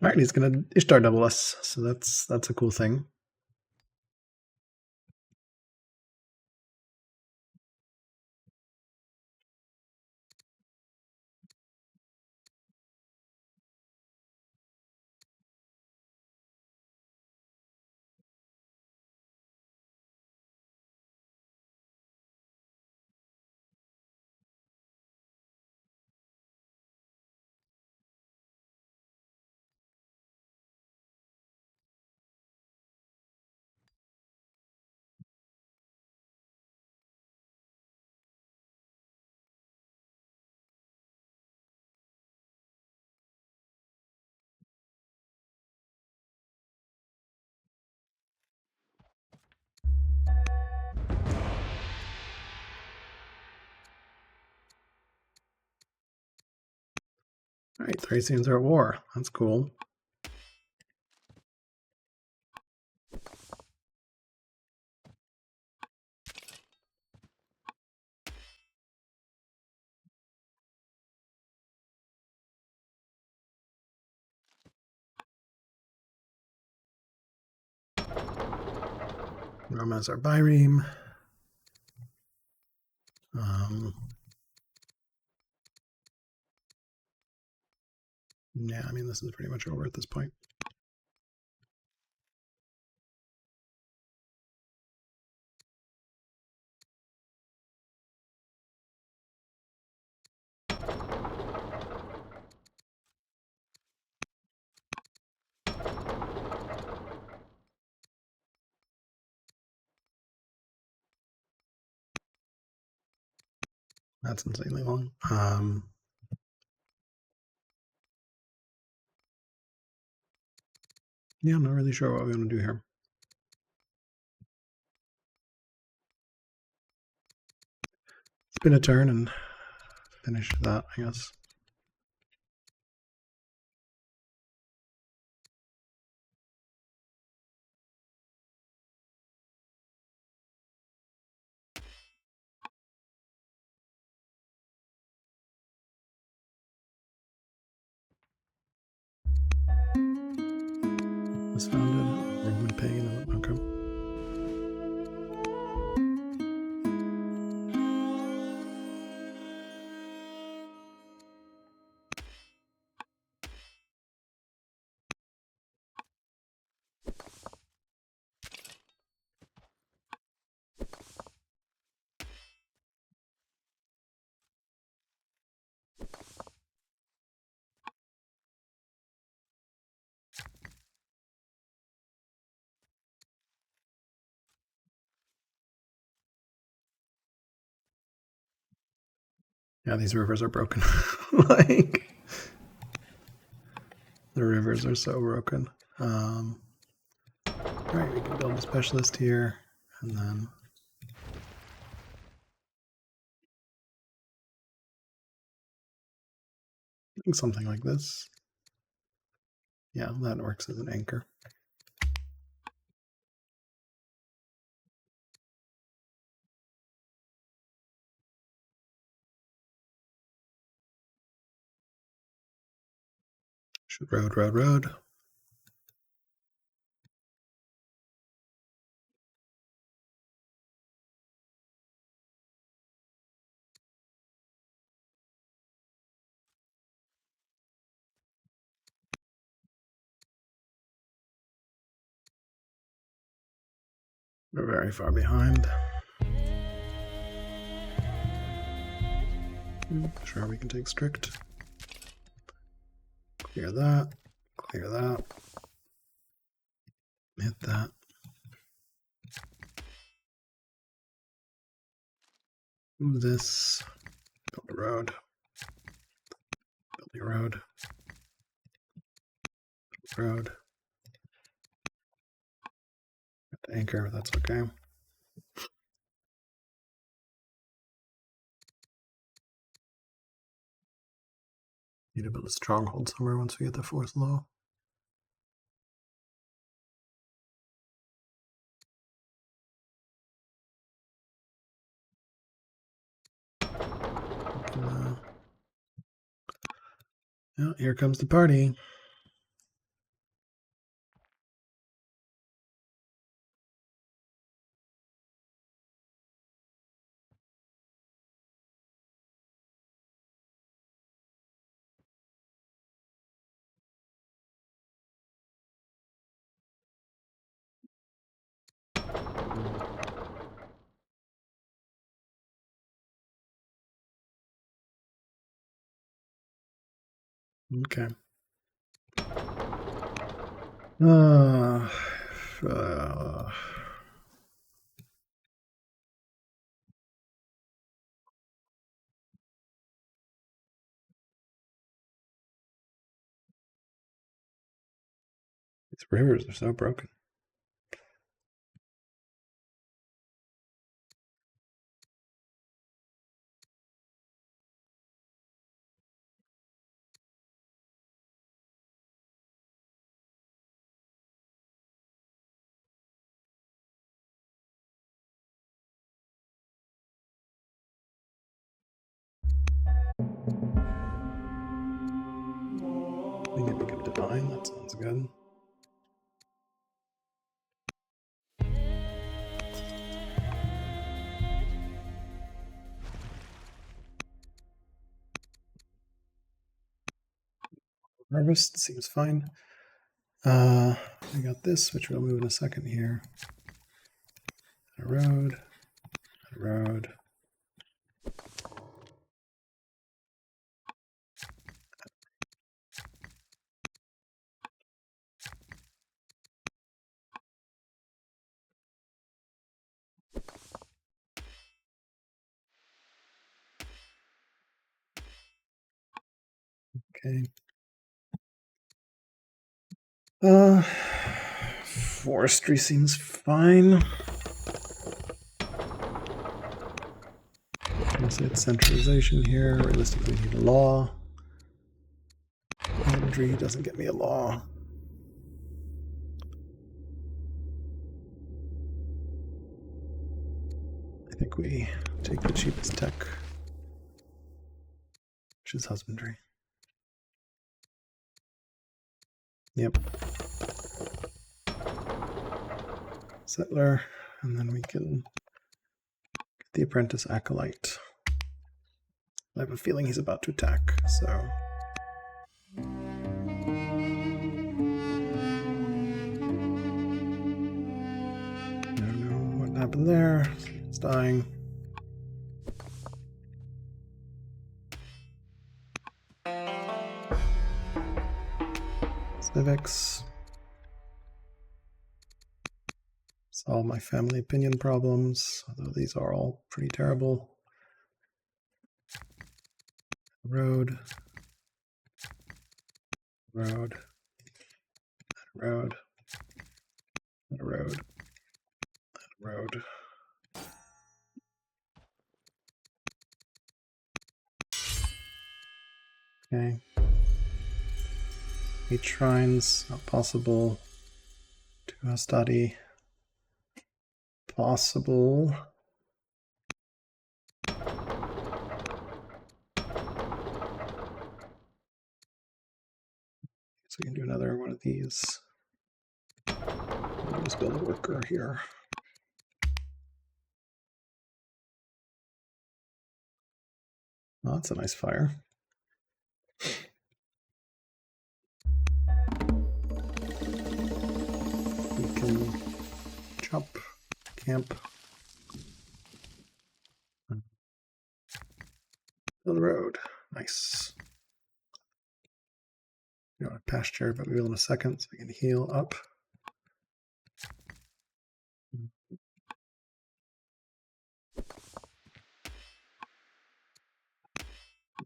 All right, he's gonna Ishtar double us, so that's a cool thing. All right, Thracians are at war. That's cool. Romans are Byreme. Yeah, I mean, this is pretty much over at this point. That's insanely long. Yeah, I'm not really sure what we want to do here. Spin a turn and finish that, I guess. Was founded Roman pagan. Okay. Yeah, these rivers are broken. Like, the rivers are so broken. All right, we can build a specialist here, and then I think something like this. Yeah, that works as an anchor. Should road. We're very far behind. Sure, we can take strict. Clear that. Clear that. Hit that. Move this. Build a road. Build a road. Road. Anchor, that's okay. Need to build a stronghold somewhere once we get the force low. Yeah, here comes the party. Okay. These rivers are so broken. I think I become divine. That sounds good. Harvest seems fine. I got this, which we'll move in a second here. A road, a road. Okay. Forestry seems fine. It's centralization here. Realistically, we need a law. Boundary doesn't get me a law. I think we take the cheapest tech, which is husbandry. Yep. Settler, and then we can get the apprentice acolyte. I have a feeling he's about to attack, so. I don't know what happened there. It's dying. Civics. Solve my family opinion problems, although these are all pretty terrible. Road. Road. Road. Road. Road. Okay. 8 shrines, not possible. 2 hastati, possible. So we can do another one of these. I'll just build a worker here. Oh, that's a nice fire. We can jump, camp, build a road. Nice. We don't have pasture, but we will in a second, so we can heal up.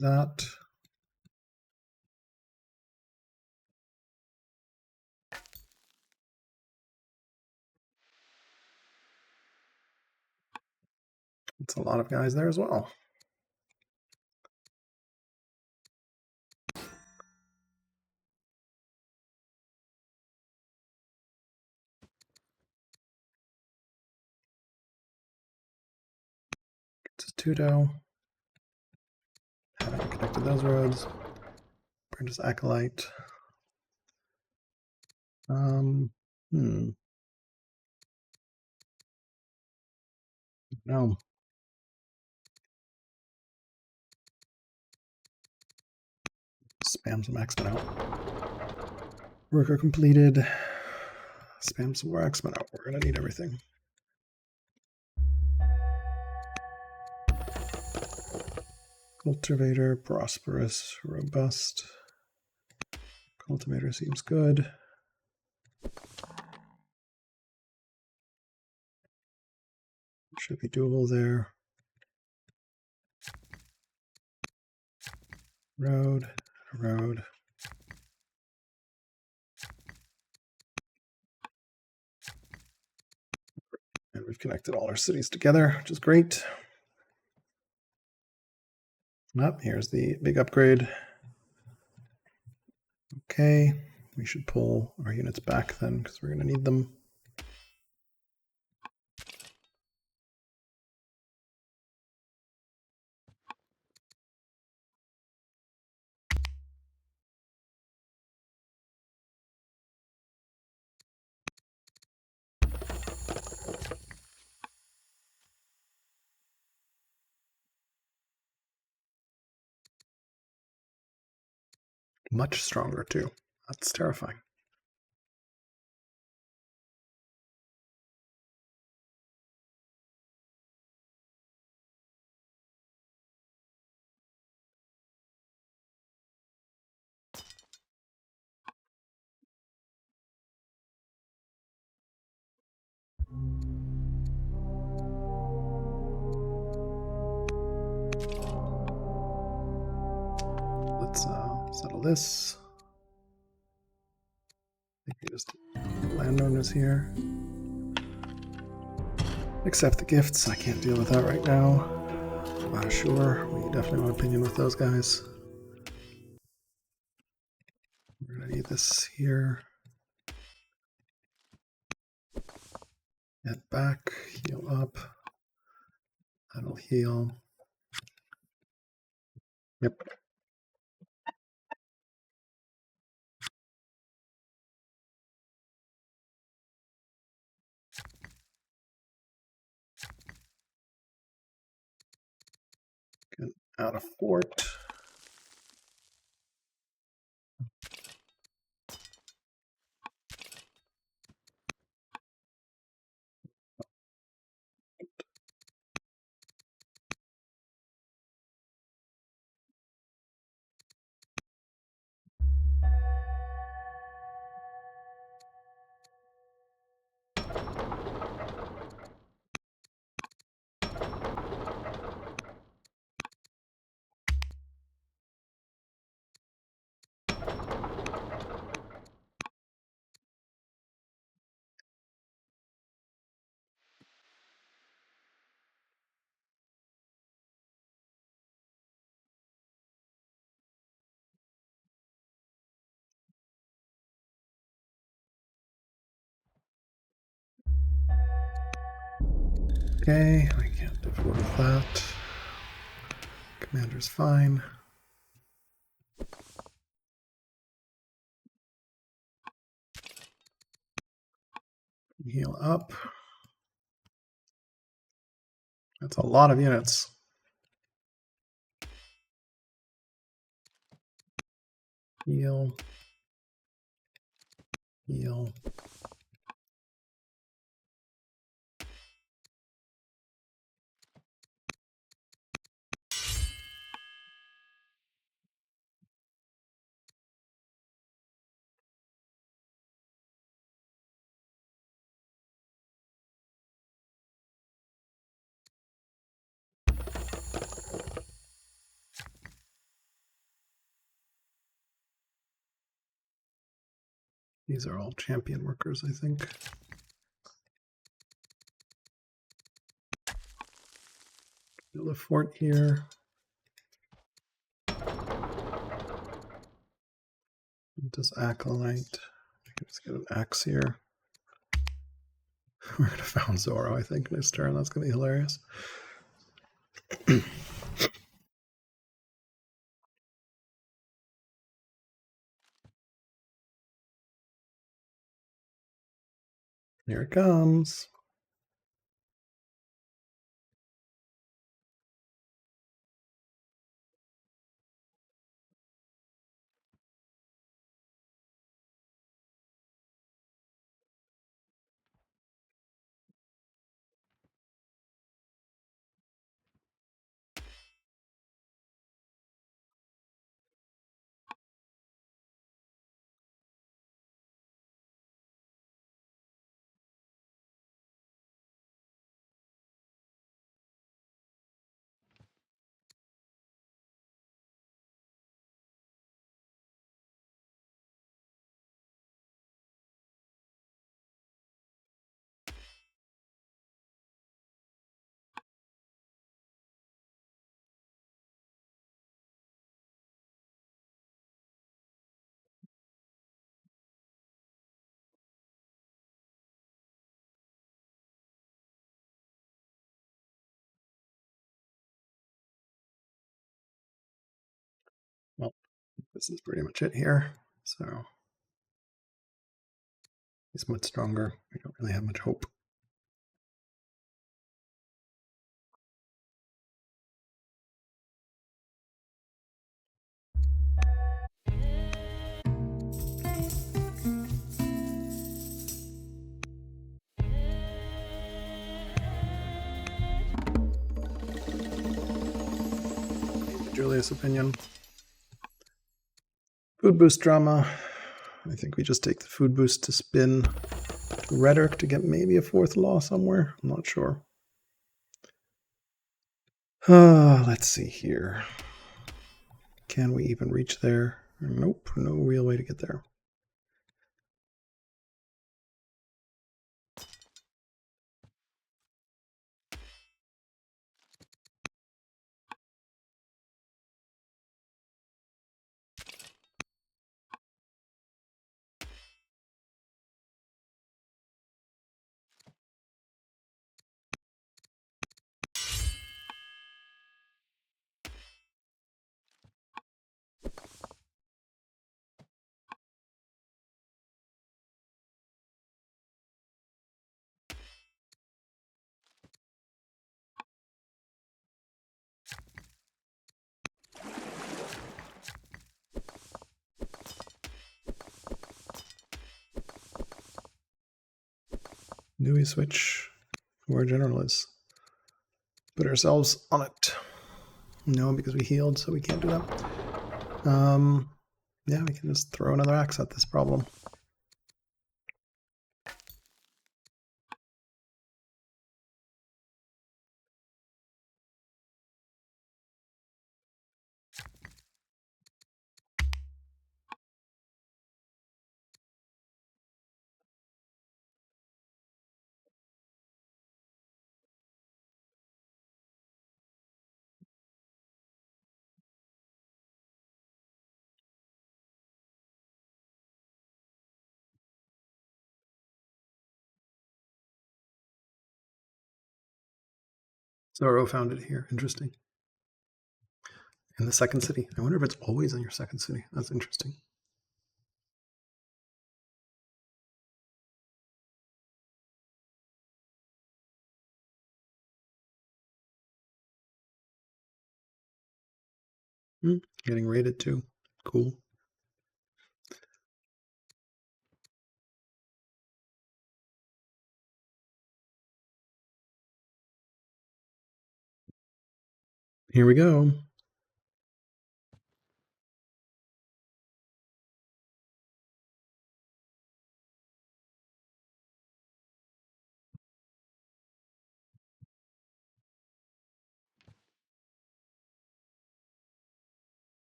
That. It's a lot of guys there as well. It's Tudo. Haven't connected those roads. Apprentice acolyte. No. Spam some X-Men out. Worker completed. Spam some more X-Men out. We're gonna need everything. Cultivator, prosperous, robust. Cultivator seems good. Should be doable there. Road, road. And we've connected all our cities together, which is great. Here's the big upgrade. Okay, we should pull our units back then because we're going to need them. Much stronger too. That's terrifying. Let's settle this. I think we just landowners here. Accept the gifts. I can't deal with that right now. Sure, we definitely want opinion with those guys. We're gonna need this here. Head back, heal up. That'll heal. Yep. Get out of fort. Okay, I can't afford that. Commander's fine. Heal up. That's a lot of units. Heal. Heal. These are all champion workers, I think. Build a fort here. Does Acolyte. Let's get an axe here. We're going to found Zoro, I think, next turn. That's going to be hilarious. Here it comes. Well, this is pretty much it here. So he's much stronger. We don't really have much hope. Julia's opinion. Food boost drama. I think we just take the food boost to spin rhetoric to get maybe a fourth law somewhere. I'm not sure. Let's see here. Can we even reach there? Nope, no real way to get there. Do we switch where general is? Put ourselves on it. No, because we healed, so we can't do that. Yeah, we can just throw another axe at this problem. Zoro found it here. Interesting. In the second city. I wonder if it's always in your second city. That's interesting. Getting rated too. Cool. Here we go.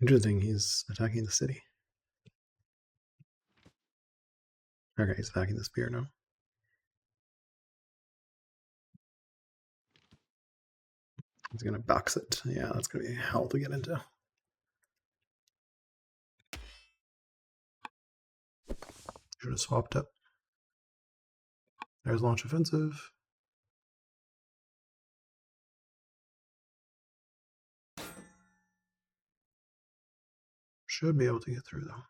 Interesting. He's attacking the city. Okay, he's attacking the spear now. He's going to box it. Yeah, that's going to be hell to get into. Should have swapped up. There's launch offensive. Should be able to get through though.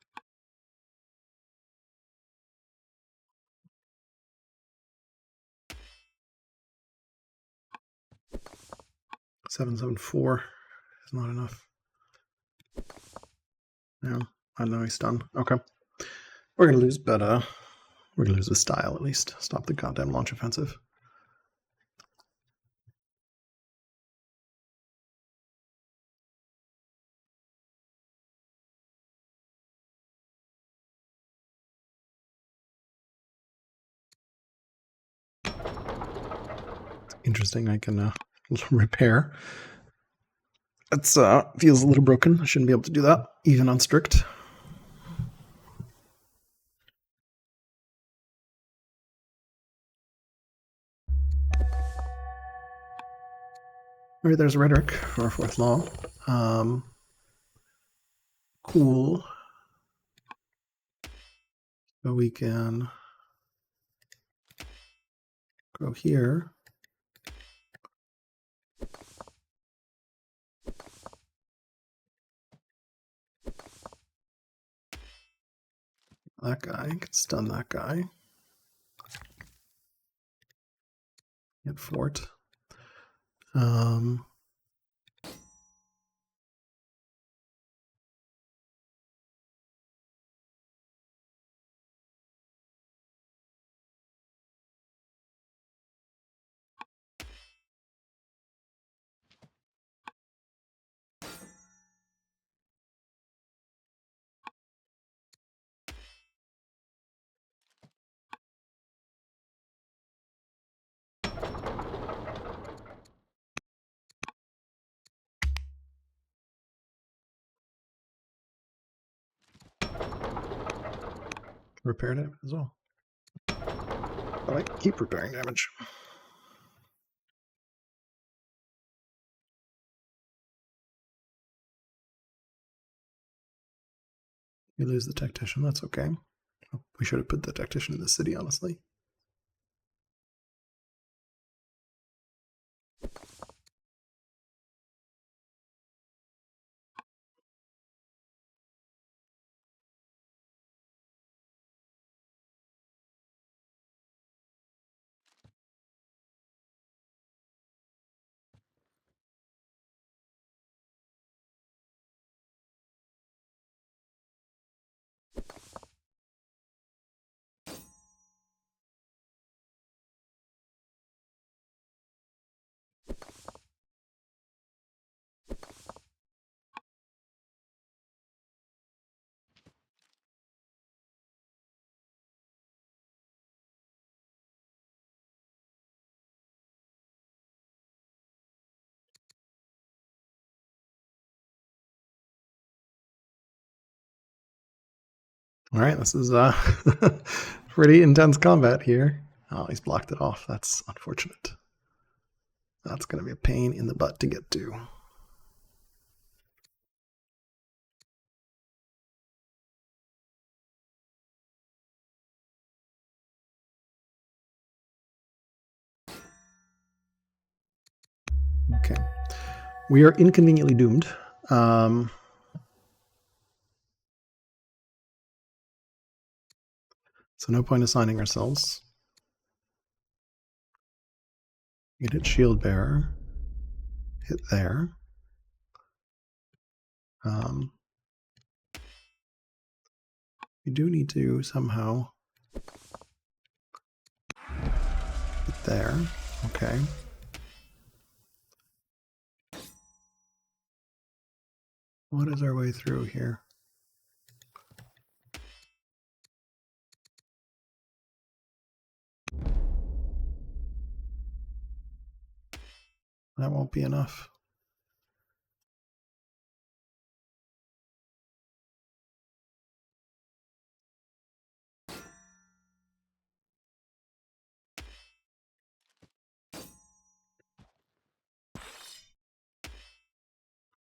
774 is not enough. No, I know he's done. Okay. We're going to lose, but we're going to lose with style at least. Stop the goddamn launch offensive. Interesting. I can repair. It's feels a little broken. I shouldn't be able to do that, even on strict. All right, there's rhetoric for our fourth law. Cool. So we can go here. that guy. Can stun that guy. Get fort. Repair damage as well. But I keep repairing damage. You lose the tactician, that's okay. We should have put the tactician in the city, honestly. All right, this is pretty intense combat here. Oh, he's blocked it off. That's unfortunate. That's going to be a pain in the butt to get to. Okay. We are inconveniently doomed. So no point assigning ourselves. We can hit shield bearer. Hit there. We do need to somehow hit there. Okay. What is our way through here? That won't be enough.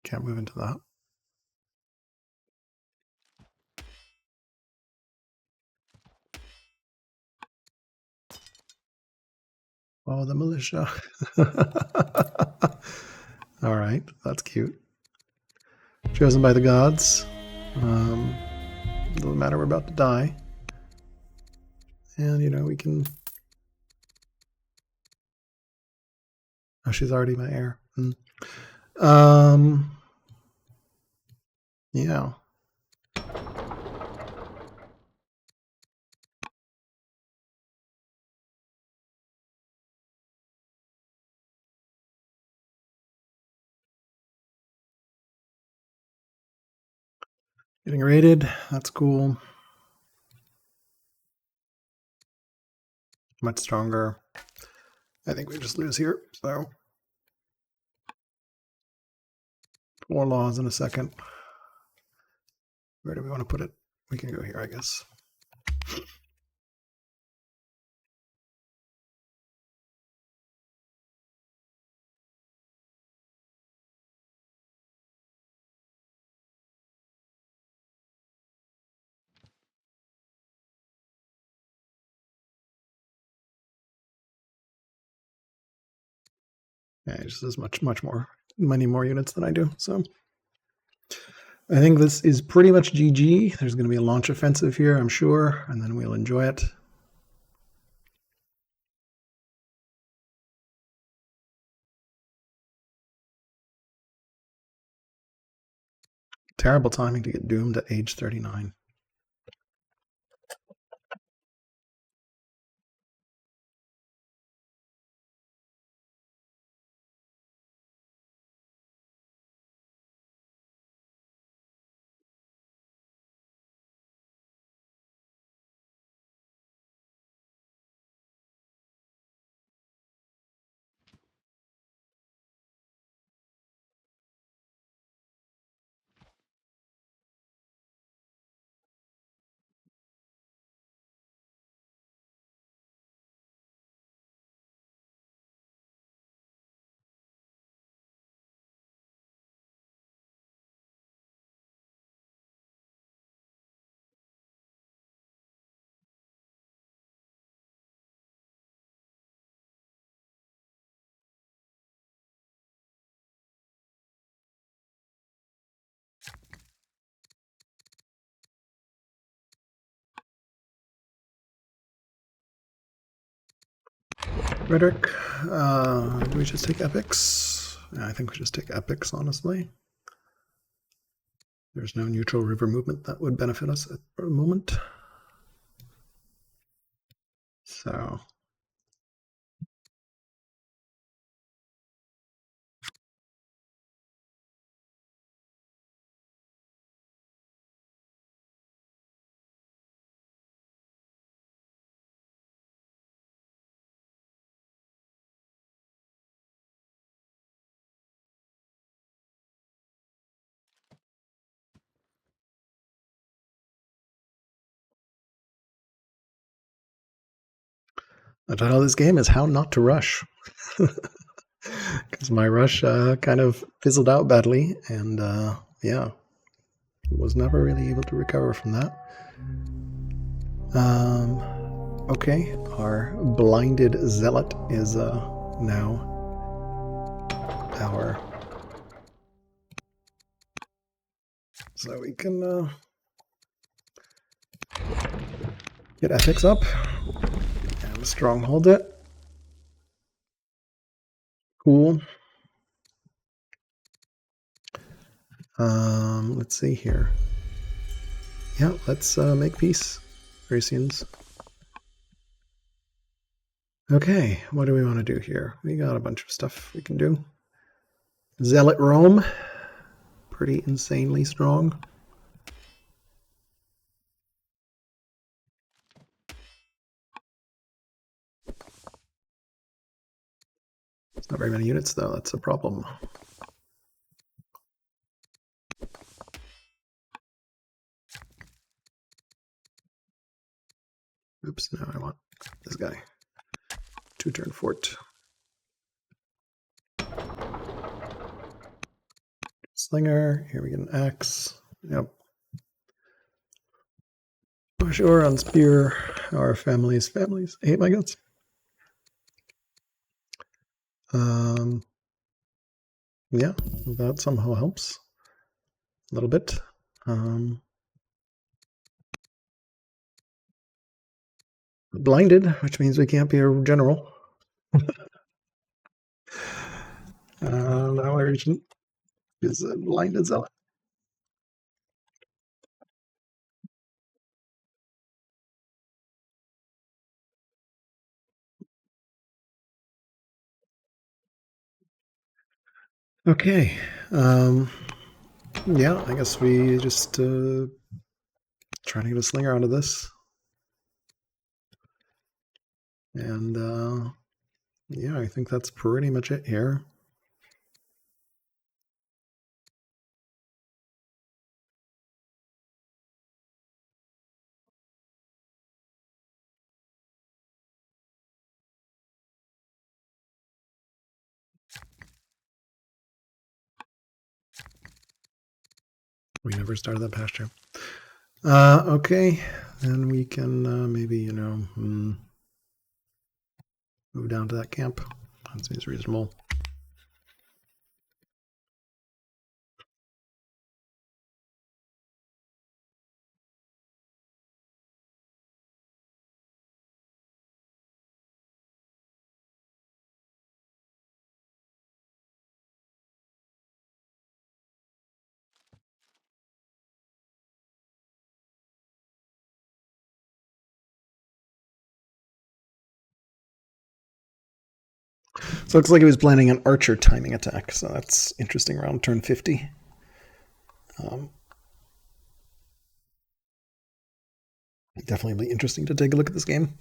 Can't move into that. Oh, the militia. All right, that's cute. Chosen by the gods. Doesn't matter, we're about to die. And, you know, we can... Oh, she's already my heir. Yeah. Getting raided, that's cool. Much stronger. I think we just lose here, so. 4 laws in a second. Where do we want to put it? We can go here, I guess. Yeah, it just has much more, many more units than I do, so. I think this is pretty much GG. There's going to be a launch offensive here, I'm sure, and then we'll enjoy it. Terrible timing to get doomed at age 39. Rhetoric. Do we just take epics? Yeah, I think we just take epics, honestly. There's no neutral river movement that would benefit us at the moment. So the title of this game is How Not to Rush. Because my rush kind of fizzled out badly, and yeah, was never really able to recover from that. Okay, our blinded zealot is now our... So we can get ethics up and stronghold it. Cool. Let's see here. Yeah, let's make peace, Thracians. Okay, what do we want to do here? We got a bunch of stuff we can do. Zealot Rome, pretty insanely strong. It's not very many units, though. That's a problem. Oops, no, I want this guy. 2-turn fort. Slinger. Here we get an axe. Yep. Sure, on spear. Our families. Hate my guts. Yeah, that somehow helps a little bit. Blinded, which means we can't be a general. Now our agent is a blinded zealot. Okay. Yeah, I guess we just trying to get a slinger out of this. And yeah, I think that's pretty much it here. We never started that pasture. Okay, then we can maybe, you know, move down to that camp. That seems reasonable. So it looks like he was planning an archer timing attack. So that's interesting around turn 50. Definitely be interesting to take a look at this game.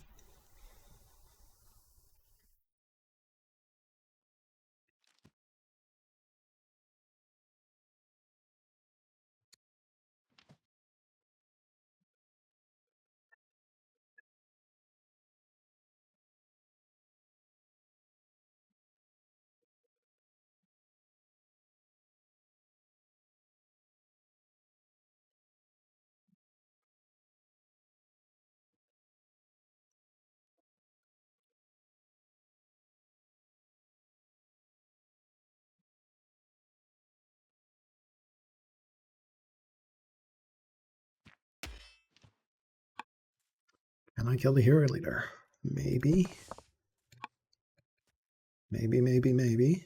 Can I kill the hero leader? Maybe. Maybe.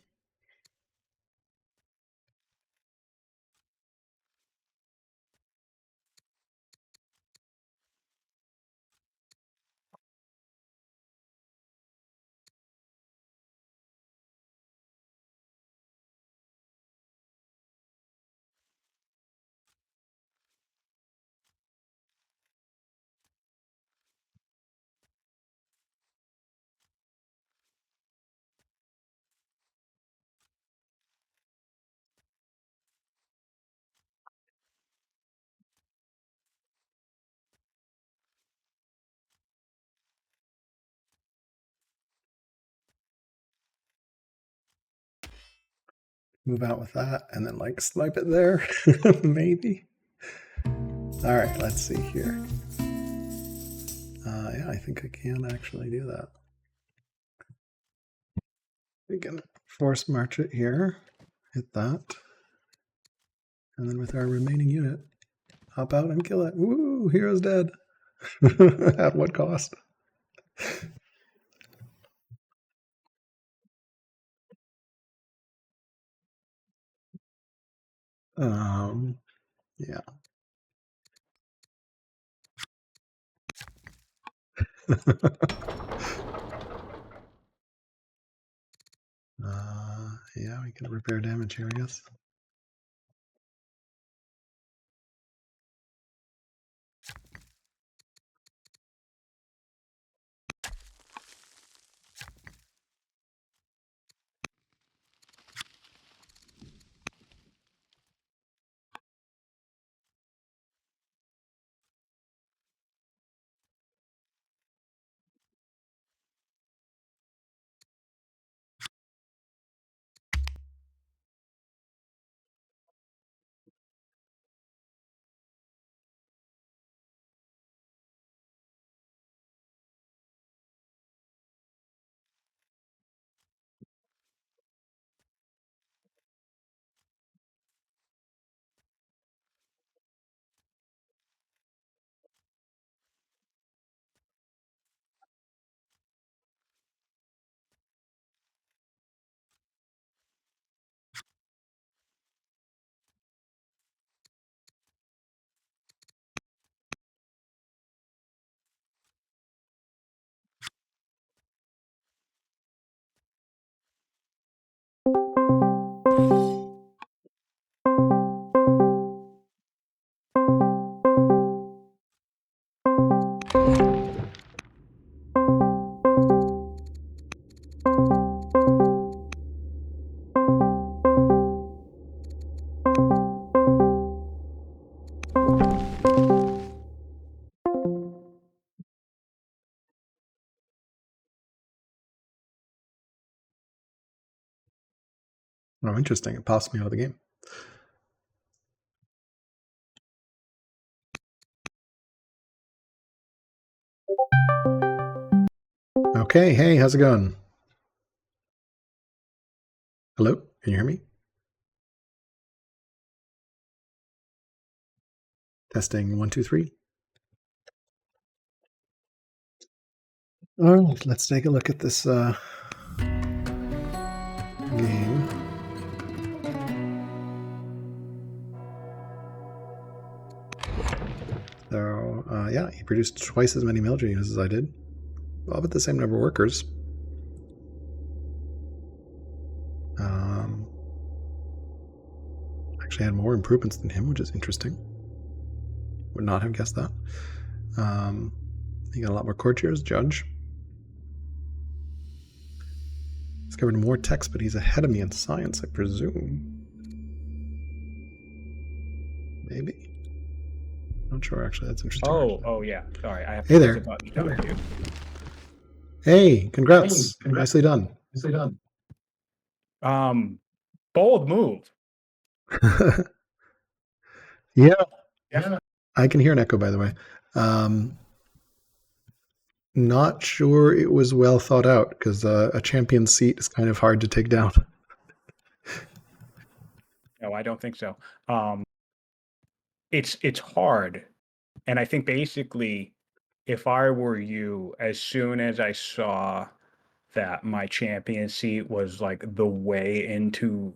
Move out with that and then like snipe it there. Maybe. All right, let's see here. Yeah, I think I can actually do that. We can force march it here, hit that, and then with our remaining unit, hop out and kill it. Woo! Hero's dead. At what cost? Yeah. Yeah, we can repair damage here, I guess. Oh, interesting. It passed me out of the game. Okay, hey, how's it going? Hello, can you hear me? Testing 1, 2, 3. All right, let's take a look at this game. So, yeah, he produced twice as many military units as I did. Well, but the same number of workers. actually had more improvements than him, which is interesting. Would not have guessed that. He got a lot more courtiers. Judge. Discovered more text, but he's ahead of me in science, I presume. Maybe. Not sure, actually. That's interesting. Oh yeah. Sorry, I have Hey to there. press a button. Thank you. Hey, congrats. Nicely done. Bold move. Yeah, Yeah. I can hear an echo, by the way. Um, not sure it was well thought out because a champion seat is kind of hard to take down. No, I don't think so. It's hard, and I think basically, if I were you, as soon as I saw that my champion seat was like the way into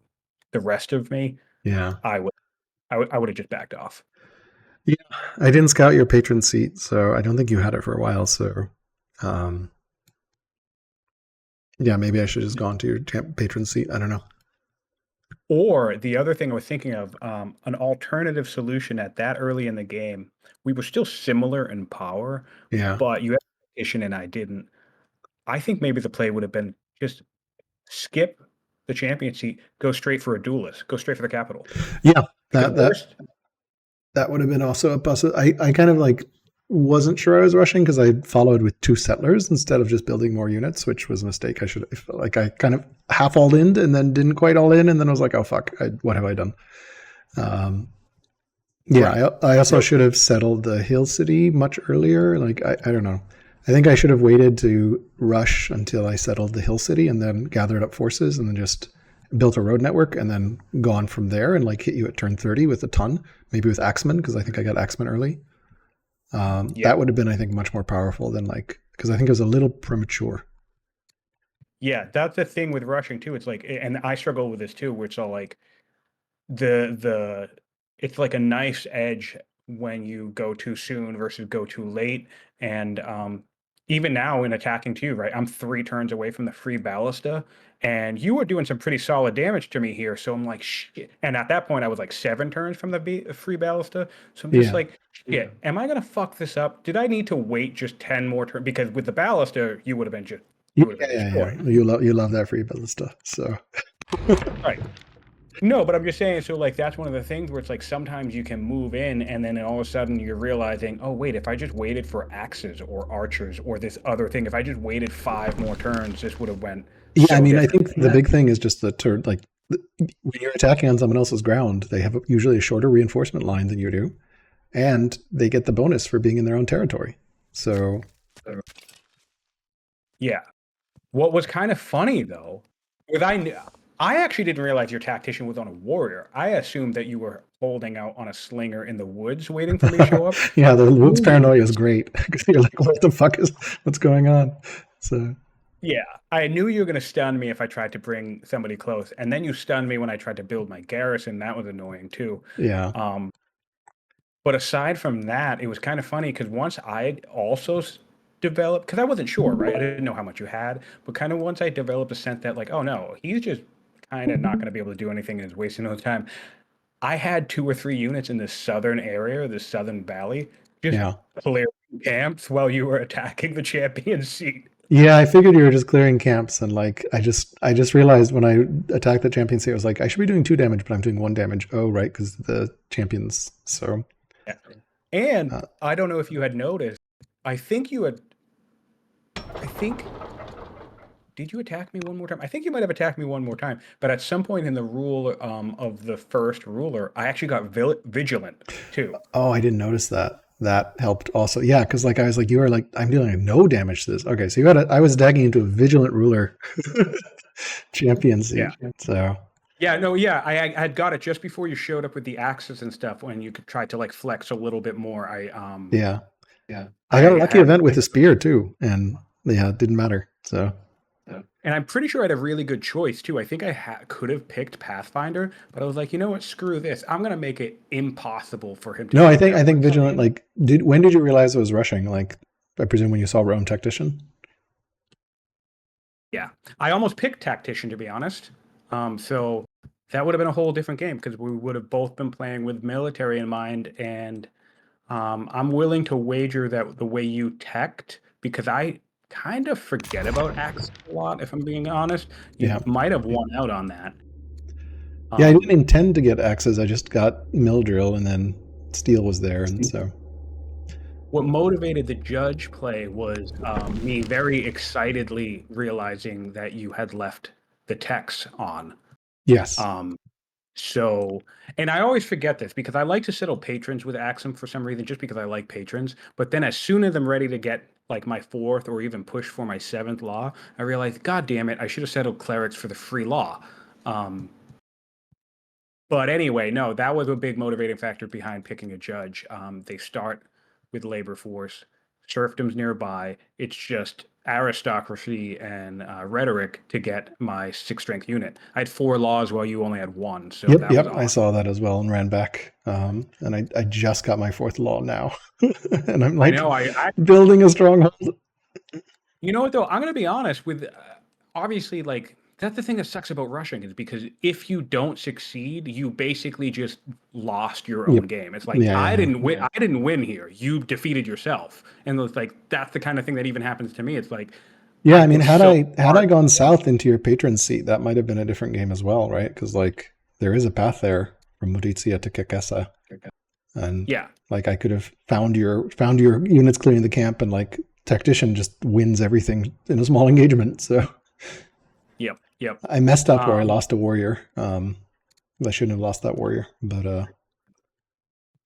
the rest of me, Yeah. I would have just backed off. Yeah, I didn't scout your patron seat, so I don't think you had it for a while. So, um, yeah, maybe I should have just gone to your patron seat. I don't know. Or the other thing I was thinking of, an alternative solution at that early in the game, we were still similar in power, Yeah. but you had competition and I didn't. I think maybe the play would have been just skip the champion seat, go straight for a duelist, go straight for the capital. Yeah, Because that would have been also a possibility. I kind of like wasn't sure I was rushing because I followed with 2 settlers instead of just building more units, which was a mistake. I should like I kind of half all in and then didn't quite all in, and then I was like, oh fuck, what have I done? Yeah, Right. I also should have settled the hill city much earlier. Like I don't know. I think I should have waited to rush until I settled the hill city and then gathered up forces and then just built a road network and then gone from there and like hit you at turn 30 with a ton, maybe with Axeman because I think I got Axeman early. Yeah. That would have been, I think, much more powerful than like because I think it was a little premature. Yeah, that's the thing with rushing too. It's like, and I struggle with this too, where it's all like the it's like a nice edge when you go too soon versus go too late. And even now in attacking too, right? I'm 3 turns away from the free ballista, and you were doing some pretty solid damage to me here. So I'm like, shit. And at that point, I was like 7 turns from the free ballista. So I'm just Yeah, like, shit. Am I gonna fuck this up? Did I need to wait just 10 more turns? Because with the ballista, you would have been just yeah, you would have been yeah. destroyed. You love that free ballista. So Right. No, but I'm just saying, so like that's one of the things where it's like sometimes you can move in and then all of a sudden you're realizing, oh wait, if I just waited for axes or archers or this other thing, if I just waited 5 more turns, this would have went yeah, I so mean, I think differently. the big thing is just the turn. Like when you're attacking on someone else's ground, they have usually a shorter reinforcement line than you do, and they get the bonus for being in their own territory. So Yeah. What was kind of funny though, was I actually didn't realize your tactician was on a warrior. I assumed that you were holding out on a slinger in the woods waiting for me to show up. yeah, the woods paranoia is great because you're like, what the fuck is what's going on? So Yeah, I knew you were going to stun me if I tried to bring somebody close, and then you stunned me when I tried to build my garrison. That was annoying too. yeah, Um, but aside from that, it was kind of funny because once I also developed, because I wasn't sure, right? I didn't know how much you had, but kind of once I developed a sense that, like, oh no, he's just kind of not going to be able to do anything and is wasting no time. I had 2 or 3 units in the southern area, the southern valley, just yeah. clearing camps while you were attacking the champion seat. Yeah, I figured you were just clearing camps, and like I just realized when I attacked the champion seat, I was like, I should be doing 2 damage, but I'm doing 1 damage. Oh, right, because the champions. So Yeah. And uh, I don't know if you had noticed, I think you had, I think, did you attack me one more time? I think you might have attacked me one more time, but at some point in the rule of the first ruler, I actually got vigilant too. oh, I didn't notice that. That helped also. Yeah, because like I was like, you were like, I'm dealing like no damage to this. Okay, so you had I was dagging into a vigilant ruler champion Yeah. seat. So Yeah, no, yeah, I had got it just before you showed up with the axes and stuff when you could try to like flex a little bit more. yeah, I got a I lucky had event with a spear too, and yeah, it didn't matter. So And I'm pretty sure I had a really good choice too. I think I could have picked Pathfinder, but I was like, you know what? Screw this. I'm gonna make it impossible for him to no, get I there. think vigilant. Like, when did you realize it was rushing? Like, I presume when you saw Rome Tactician. Yeah, I almost picked Tactician to be honest. So that would have been a whole different game because we would have both been playing with military in mind. And I'm willing to wager that the way you teched, because I kind of forget about Axe a lot, if I'm being honest, you Yeah. might have won out on that. Yeah, I didn't Um, intend to get axes. I just got mill drill, and then steel was there, and so what motivated the judge play was me very excitedly realizing that you had left the techs on. yes. Um, So, and I always forget this because I like to settle patrons with Aksum for some reason, just because I like patrons. But then as soon as I'm ready to get like my fourth or even push for my seventh law, I realize, God damn it, I should have settled clerics for the free law. Um, but anyway, no, that was a big motivating factor behind picking a judge. They start with labor force, serfdoms nearby. It's just aristocracy and rhetoric to get my 6 strength unit. I had 4 laws while you only had one, so Yep, that was yep. I awesome. saw that as well and ran back. And I just got my fourth law now, and I'm I like know. I building a stronghold. You know what though? I'm gonna be honest with obviously like that's the thing that sucks about rushing is because if you don't succeed, you basically just lost your own Yep. game. It's like Yeah, yeah, I yeah. didn't win. I didn't win here. You defeated yourself, and it's like that's the kind of thing that even happens to me. It's like Yeah, I I mean, worked so had I hard. gone south into your patron seat, that might have been a different game as well, right? Because like there is a path there from Maurizia to Kekesa, and Yeah. like I could have found your units clearing the camp, and like tactician just wins everything in a small engagement. So Yep. Yep. I messed up where I Um, lost a warrior. I shouldn't have lost that warrior, but I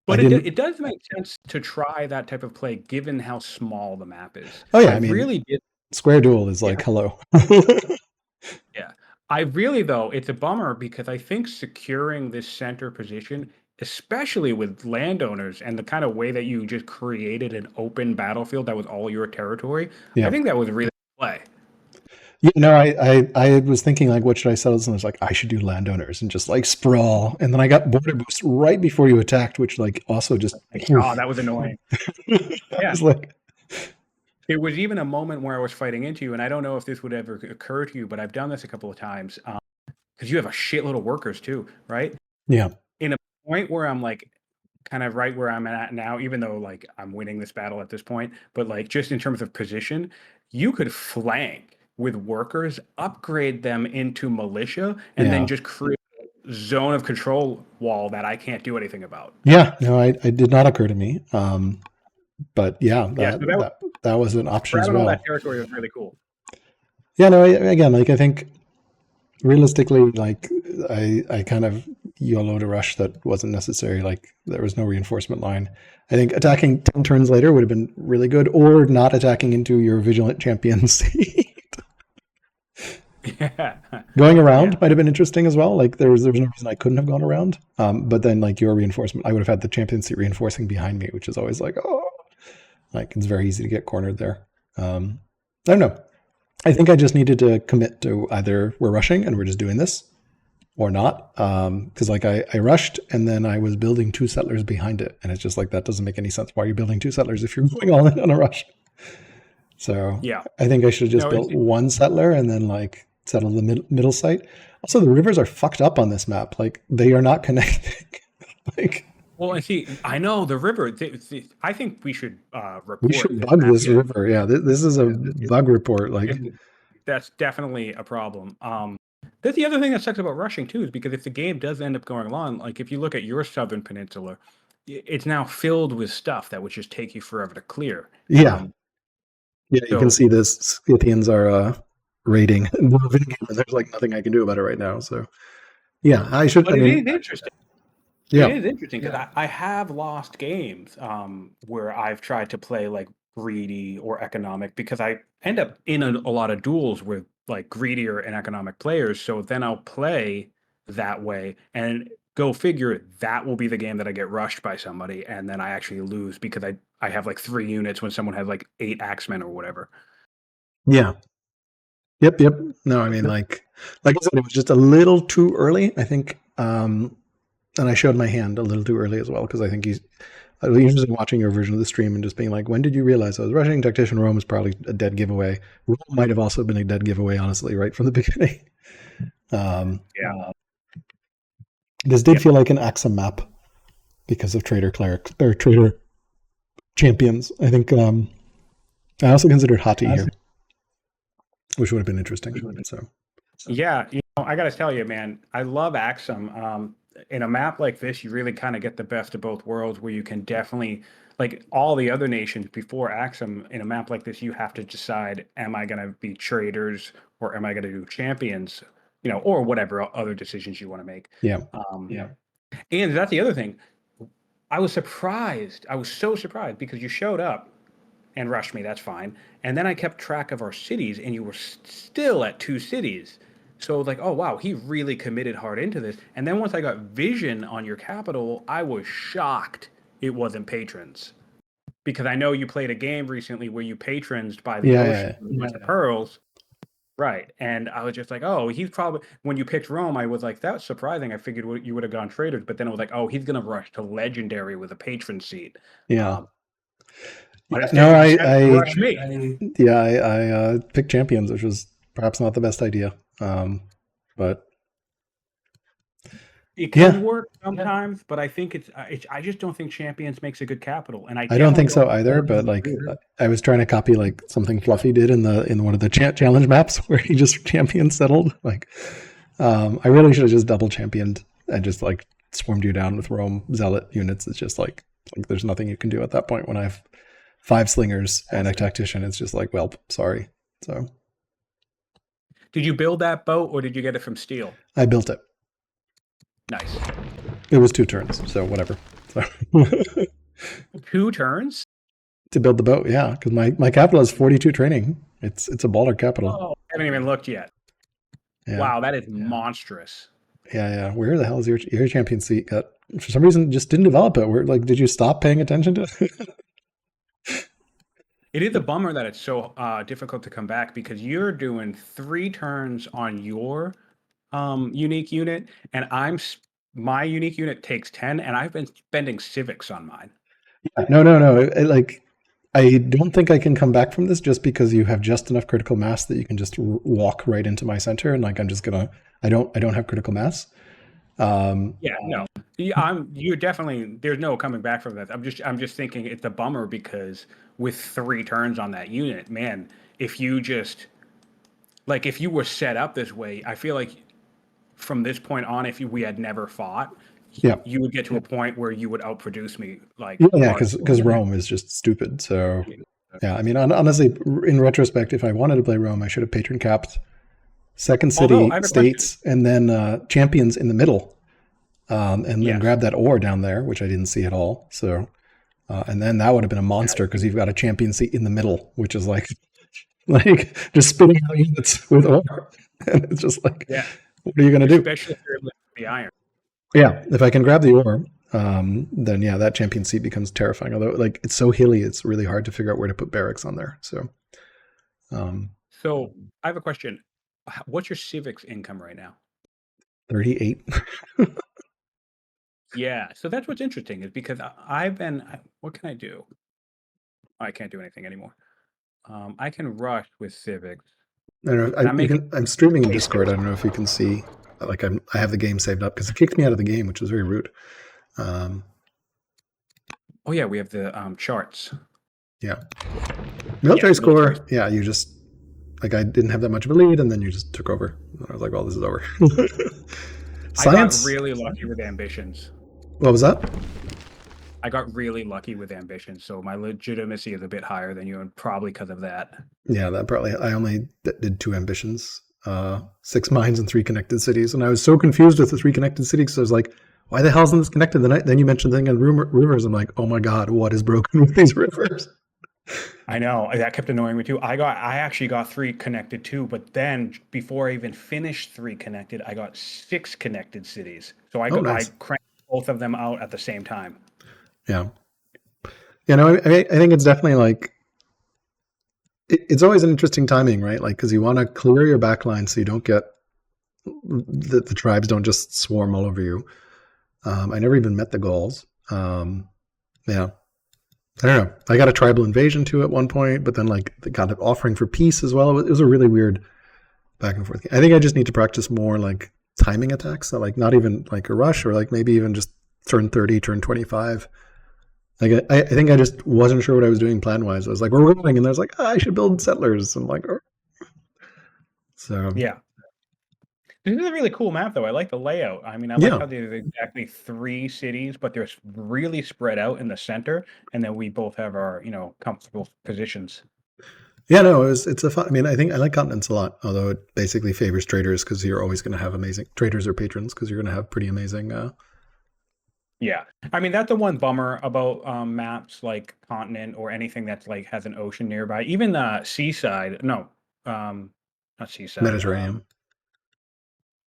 but didn't. it does make sense to try that type of play given how small the map is. Oh yeah, I I mean, really did. Square Duel is Yeah. like hello. Yeah. I really, though, it's a bummer because I think securing this center position, especially with landowners and the kind of way that you just created an open battlefield that was all your territory, I Yeah. think that was really play. You know, I was thinking like, what should I settle? And I was like, I should do landowners and just like sprawl. And then I got border boost right before you attacked, which like also just Like, oh, oof. that was annoying. I Yeah. was like, There was even a moment where I was fighting into you, and I don't know if this would ever occur to you, but I've done this a couple of times because you have a shitload of workers too, right? yeah, In a point where I'm like, kind of right where I'm at now, even though like I'm winning this battle at this point, but like just in terms of position, you could flank with workers, upgrade them into militia, and then yeah, just create a zone of control wall that I can't do anything about. yeah. No, I did not occur to me. But yeah, Yeah, so that was an option as grabbing all that well. territory was really cool. Yeah, no, again, like I think realistically, like I kind of YOLO'd a rush that wasn't necessary. Like there was no reinforcement line. I think attacking 10 turns later would have been really good, or not attacking into your vigilant champions. Yeah, Going around yeah, might have been interesting as well. Like there was no reason I couldn't have gone around. But then like your reinforcement, I would have had the champion seat reinforcing behind me, which is always like, oh, like it's very easy to get cornered there. I don't know. I think I just needed to commit to either we're rushing and we're just doing this, or not. Because like I rushed and then I was building 2 settlers behind it, and it's just like that doesn't make any sense. Why are you building 2 settlers if you're going all in on a rush? So yeah. I think I should have just No, built 1 settler and then like settle the middle site. Also, the rivers are fucked up on this map. Like they are not connecting. Like well, and see, I know the river. I think we should we report should this bug map. this river. Yeah, this is a bug report. Like That's definitely a problem. That's the other thing that sucks about rushing too, is because if the game does end up going along, like if you look at your southern peninsula, it's now filled with stuff that would just take you forever to clear. yeah, yeah. You can So, see this Scythians are raiding the living game, and there's like nothing I can do about it right now. So yeah, I should. I but it mean, is interesting. It yeah, is interesting because I have lost games where I've tried to play like greedy or economic because I end up in a lot of duels with like greedier and economic players. So then I'll play that way and go figure that will be the game that I get rushed by somebody and then I actually lose because I have like 3 units when someone has like 8 axemen or whatever. yeah. Yep, yep. No, I mean, like I said, it was just a little too early. I think, and I showed my hand a little too early as well because I think I was usually watching your version of the stream and just being like, when did you realize I was rushing? Tactician Rome was probably a dead giveaway. Rome might have also been a dead giveaway, honestly, right from the beginning. Um, Yeah. This did Yep. feel like an Aksum map because of trader cleric or trader champions. I think I also considered Hati here, which would have been interesting. So Yeah, I got to tell you, man, I love Aksum. In a map like this, you really kind of get the best of both worlds, where you can definitely, like all the other nations before Aksum, in a map like this, you have to decide: am I going to be traders or am I going to do champions? Or whatever other decisions you want to make. yeah, And that's the other thing. I was surprised. I was so surprised because you showed up and rushed me. That's fine. And then I kept track of our cities, and you were still at 2 cities. So I was like, oh wow, he really committed hard into this. And then once I got vision on your capital, I was shocked it wasn't patrons, because I know you played a game recently where you patrons by the ocean with the pearls. Right. And I was just like, oh, he's probably, when you picked Rome, I was like, that's surprising. I figured you would have gone traders, but then I was like, oh, he's going to rush to legendary with a patron seat. yeah. But instead, No, you decided to rush me. I picked champions, which was perhaps not the best idea. But It can work sometimes, but I think I just don't think champions makes a good capital, and I don't think so either. But like, I was trying to copy like something Fluffy did in one of the challenge maps where he just champion settled. Like, I really should have just double championed and just like swarmed you down with Rome zealot units. It's just like there's nothing you can do at that point when I have 5 slingers and a tactician. It's just like, well, sorry. So, did you build that boat or did you get it from Steel? I built it. Nice. It was 2 turns, so whatever. So 2 turns to build the boat, yeah, because my capital is 42 training. It's a baller capital. Oh, I haven't even looked yet. Yeah. Wow, that is monstrous. Yeah. Where the hell is your champion seat? Got for some reason just didn't develop it. Where like did you stop paying attention to it? It is a bummer that it's so difficult to come back, because you're doing 3 turns on your unique unit, and my unique unit takes 10, and I've been spending civics on mine. Yeah, no. I don't think I can come back from this just because you have just enough critical mass that you can just walk right into my center, and like I'm just gonna. I don't have critical mass. No. You're definitely, there's no coming back from that. I'm just thinking it's a bummer, because with 3 turns on that unit, man, if you were set up this way, I feel like from this point on, if we had never fought, you would get to a point where you would outproduce me. Like, because Rome is just stupid. So yeah, I mean, honestly, in retrospect, if I wanted to play Rome, I should have patron capped second city states and then champions in the middle, and then grab that ore down there, which I didn't see at all. So and then that would have been a monster, because you've got a champion seat in the middle, which is like just spitting out units with ore, and it's just like, what are you going to do? Especially if you're lifting the iron. Yeah, if I can grab the ore, then that champion seat becomes terrifying. Although like it's so hilly, it's really hard to figure out where to put barracks on there. So, so I have a question. What's your civics income right now? 38. Yeah, so that's what's interesting, is because what can I do? I can't do anything anymore. I can rush with civics. I don't know. I'm streaming in Discord. I don't know if you can see. Like I have the game saved up because it kicked me out of the game, which was very rude. Oh yeah, we have the charts. Yeah, military score. Yeah, you just like I didn't have that much of a lead, and then you just took over. I was like, well, this is over. Science. I got really lucky with ambitions. What was that? I got really lucky with ambitions, so my legitimacy is a bit higher than you, and probably because of that. Yeah, that probably. I only did 2 ambitions, 6 mines and 3 connected cities, and I was so confused with the 3 connected cities because I was like, why the hell isn't this connected? Then you mentioned the thing on rivers. I'm like, oh my god, what is broken with these rivers? I know, that kept annoying me too. I actually got 3 connected too, but then before I even finished 3 connected, I got 6 connected cities. So I cranked both of them out at the same time. Yeah. I think it's definitely like, it's always an interesting timing, right? Like, because you want to clear your backline so you don't get, the tribes don't just swarm all over you. I never even met the Gauls. Yeah. I don't know. I got a tribal invasion too at one point, but then like they got an offering for peace as well. It was a really weird back and forth. I think I just need to practice more like timing attacks. So like not even like a rush, or like maybe even just turn 30, turn 25. Like I think I just wasn't sure what I was doing plan wise. I was like, we're rolling, and I was like, I should build settlers. I'm like, oh. So Yeah. This is a really cool map, though. I like the layout. I mean, I like yeah, how there's exactly 3 cities, but they're really spread out in the center, and then we both have our, comfortable positions. yeah. No, it's a fun. I mean, I think I like continents a lot, although it basically favors traders because you're always going to have amazing traders or patrons because you're going to have pretty amazing. Yeah. I mean, that's the one bummer about maps like continent or anything that's like has an ocean nearby. Even seaside. No, not seaside. Mediterranean,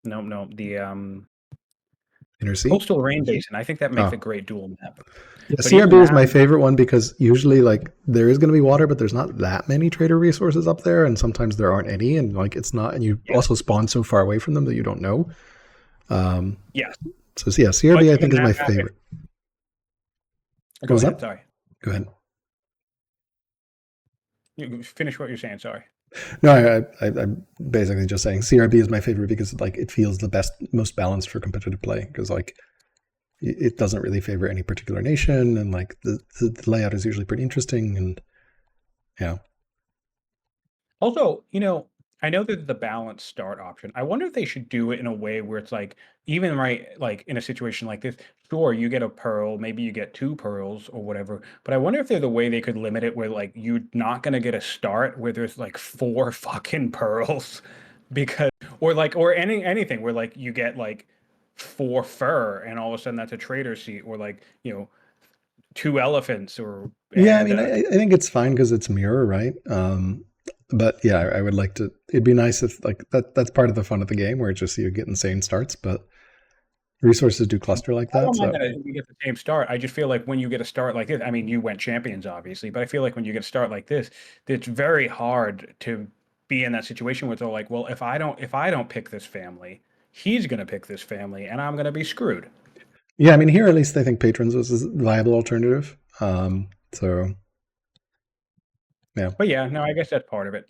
No, no, the inner sea. coastal rain basin. I think that makes a Oh, great dual map. yeah. But even CRB is that, my favorite one because usually like there is going to be water, but there's not that many trader resources up there, and sometimes there aren't any, and like it's not, and you yeah, also spawn so far away from them that you don't know. Um, yes. so yeah, But CRB I even think is that my map, favorite. What go was ahead. that? Sorry. Go ahead. You finish what you're saying. Sorry. No, I'm basically just saying CRB is my favorite because like it feels the best, most balanced for competitive play because like it doesn't really favor any particular nation, and like the layout is usually pretty interesting, and yeah, Also, I know that the balanced start option. I wonder if they should do it in a way where it's like, even right, like in a situation like this, sure, you get a pearl, maybe you get 2 pearls or whatever. But I wonder if there's a way they could limit it where like you're not gonna get a start where there's like 4 fucking pearls because or anything where like you get like 4 fur and all of a sudden that's a trader seat or like, 2 elephants or yeah. I and mean, I think it's fine because it's mirror, right? But yeah, I would like to. It'd be nice if like that's part of the fun of the game where it's just you get insane starts, but resources do cluster like I that. don't mind So that we get the same start. I just feel like when you get a start like this, I mean, you went champions, obviously, but I feel like when you get a start like this, it's very hard to be in that situation where it's all like, well, if I don't pick this family, he's gonna pick this family, and I'm gonna be screwed. yeah, I mean, here at least I think patrons was a viable alternative. So yeah, But yeah, no, I guess that's part of it.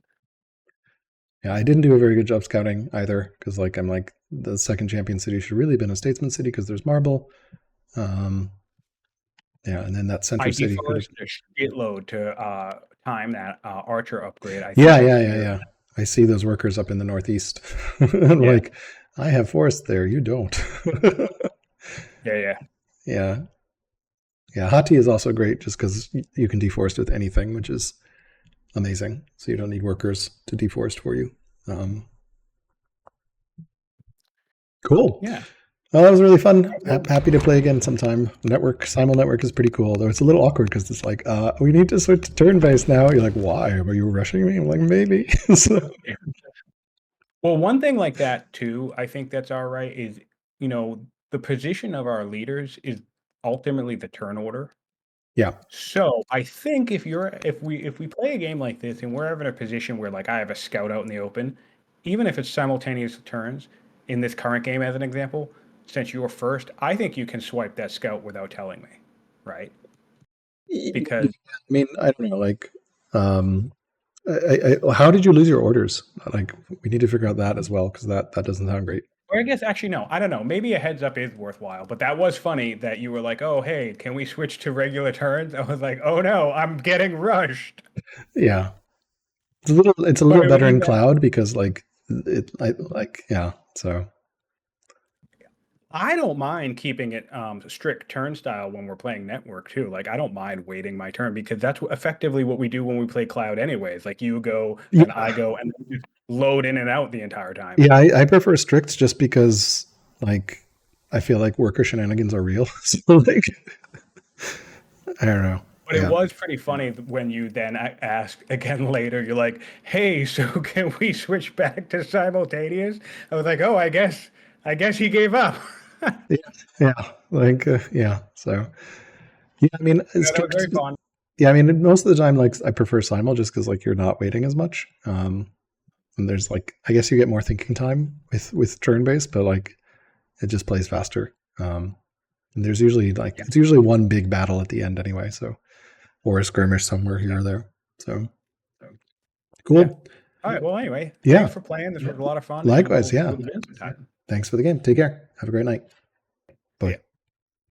yeah, I didn't do a very good job scouting either because like I'm like the second champion city should really have been a statesman city because there's marble. Um, yeah, and then that center I city could have. deforest a shitload to time that archer upgrade. I Yeah, think yeah, every yeah, year. yeah. I see those workers up in the northeast. I'm Yeah, like, I have forest there. You don't. yeah, yeah. Yeah, yeah. Hati is also great just because you can deforest with anything, which is amazing. So you don't need workers to deforest for you. Um, cool. Yeah. Well, that was really fun. Well, Happy to play again sometime. Simul Network is pretty cool, though it's a little awkward because it's like, we need to switch to turn based now. You're like, why? Are you rushing me? I'm like, maybe. So, yeah. Well, one thing like that too, I think that's all right, is, the position of our leaders is ultimately the turn order. yeah. So I think if we play a game like this and we're ever in a position where like I have a scout out in the open, even if it's simultaneous turns, in this current game as an example, since you're first, I think you can swipe that scout without telling me, right? I Because mean, I don't know. Like, um, how did you lose your orders? Like, we need to figure out that as well because that doesn't sound great. or I guess actually no, I don't know. Maybe a heads up is worthwhile, but that was funny that you were like, "Oh, hey, can we switch to regular turns?" I was like, "Oh no, I'm getting rushed." Yeah, it's a little But better in even cloud because like like yeah. So I don't mind keeping it strict turnstile when we're playing network too. Like I don't mind waiting my turn because that's effectively what we do when we play cloud anyways. Like you go, then yeah, I go, and then we just load in and out the entire time. yeah. I prefer strict just because like I feel like worker shenanigans are real. So like I don't know. But it Yeah. was pretty funny when you then asked again later. You're like, "Hey, so can we switch back to simultaneous?" I was like, "Oh, I guess he gave up." Yeah, yeah, like yeah. So yeah, I mean, Yeah, that was strict. very fun. Yeah, I mean, most of the time, like I prefer simul just because like you're not waiting as much. And there's like I guess you get more thinking time with turn based, but like it just plays faster. And there's usually like Yeah. it's usually one big battle at the end anyway. So or a skirmish somewhere here Yeah. or there. So So, yeah. cool. All right. Well, anyway, thanks Yeah. for playing. This was a lot of fun, and Likewise. we'll Yeah. do it again sometime. thanks for the game. Take care. Have a great night. Bye. Yeah.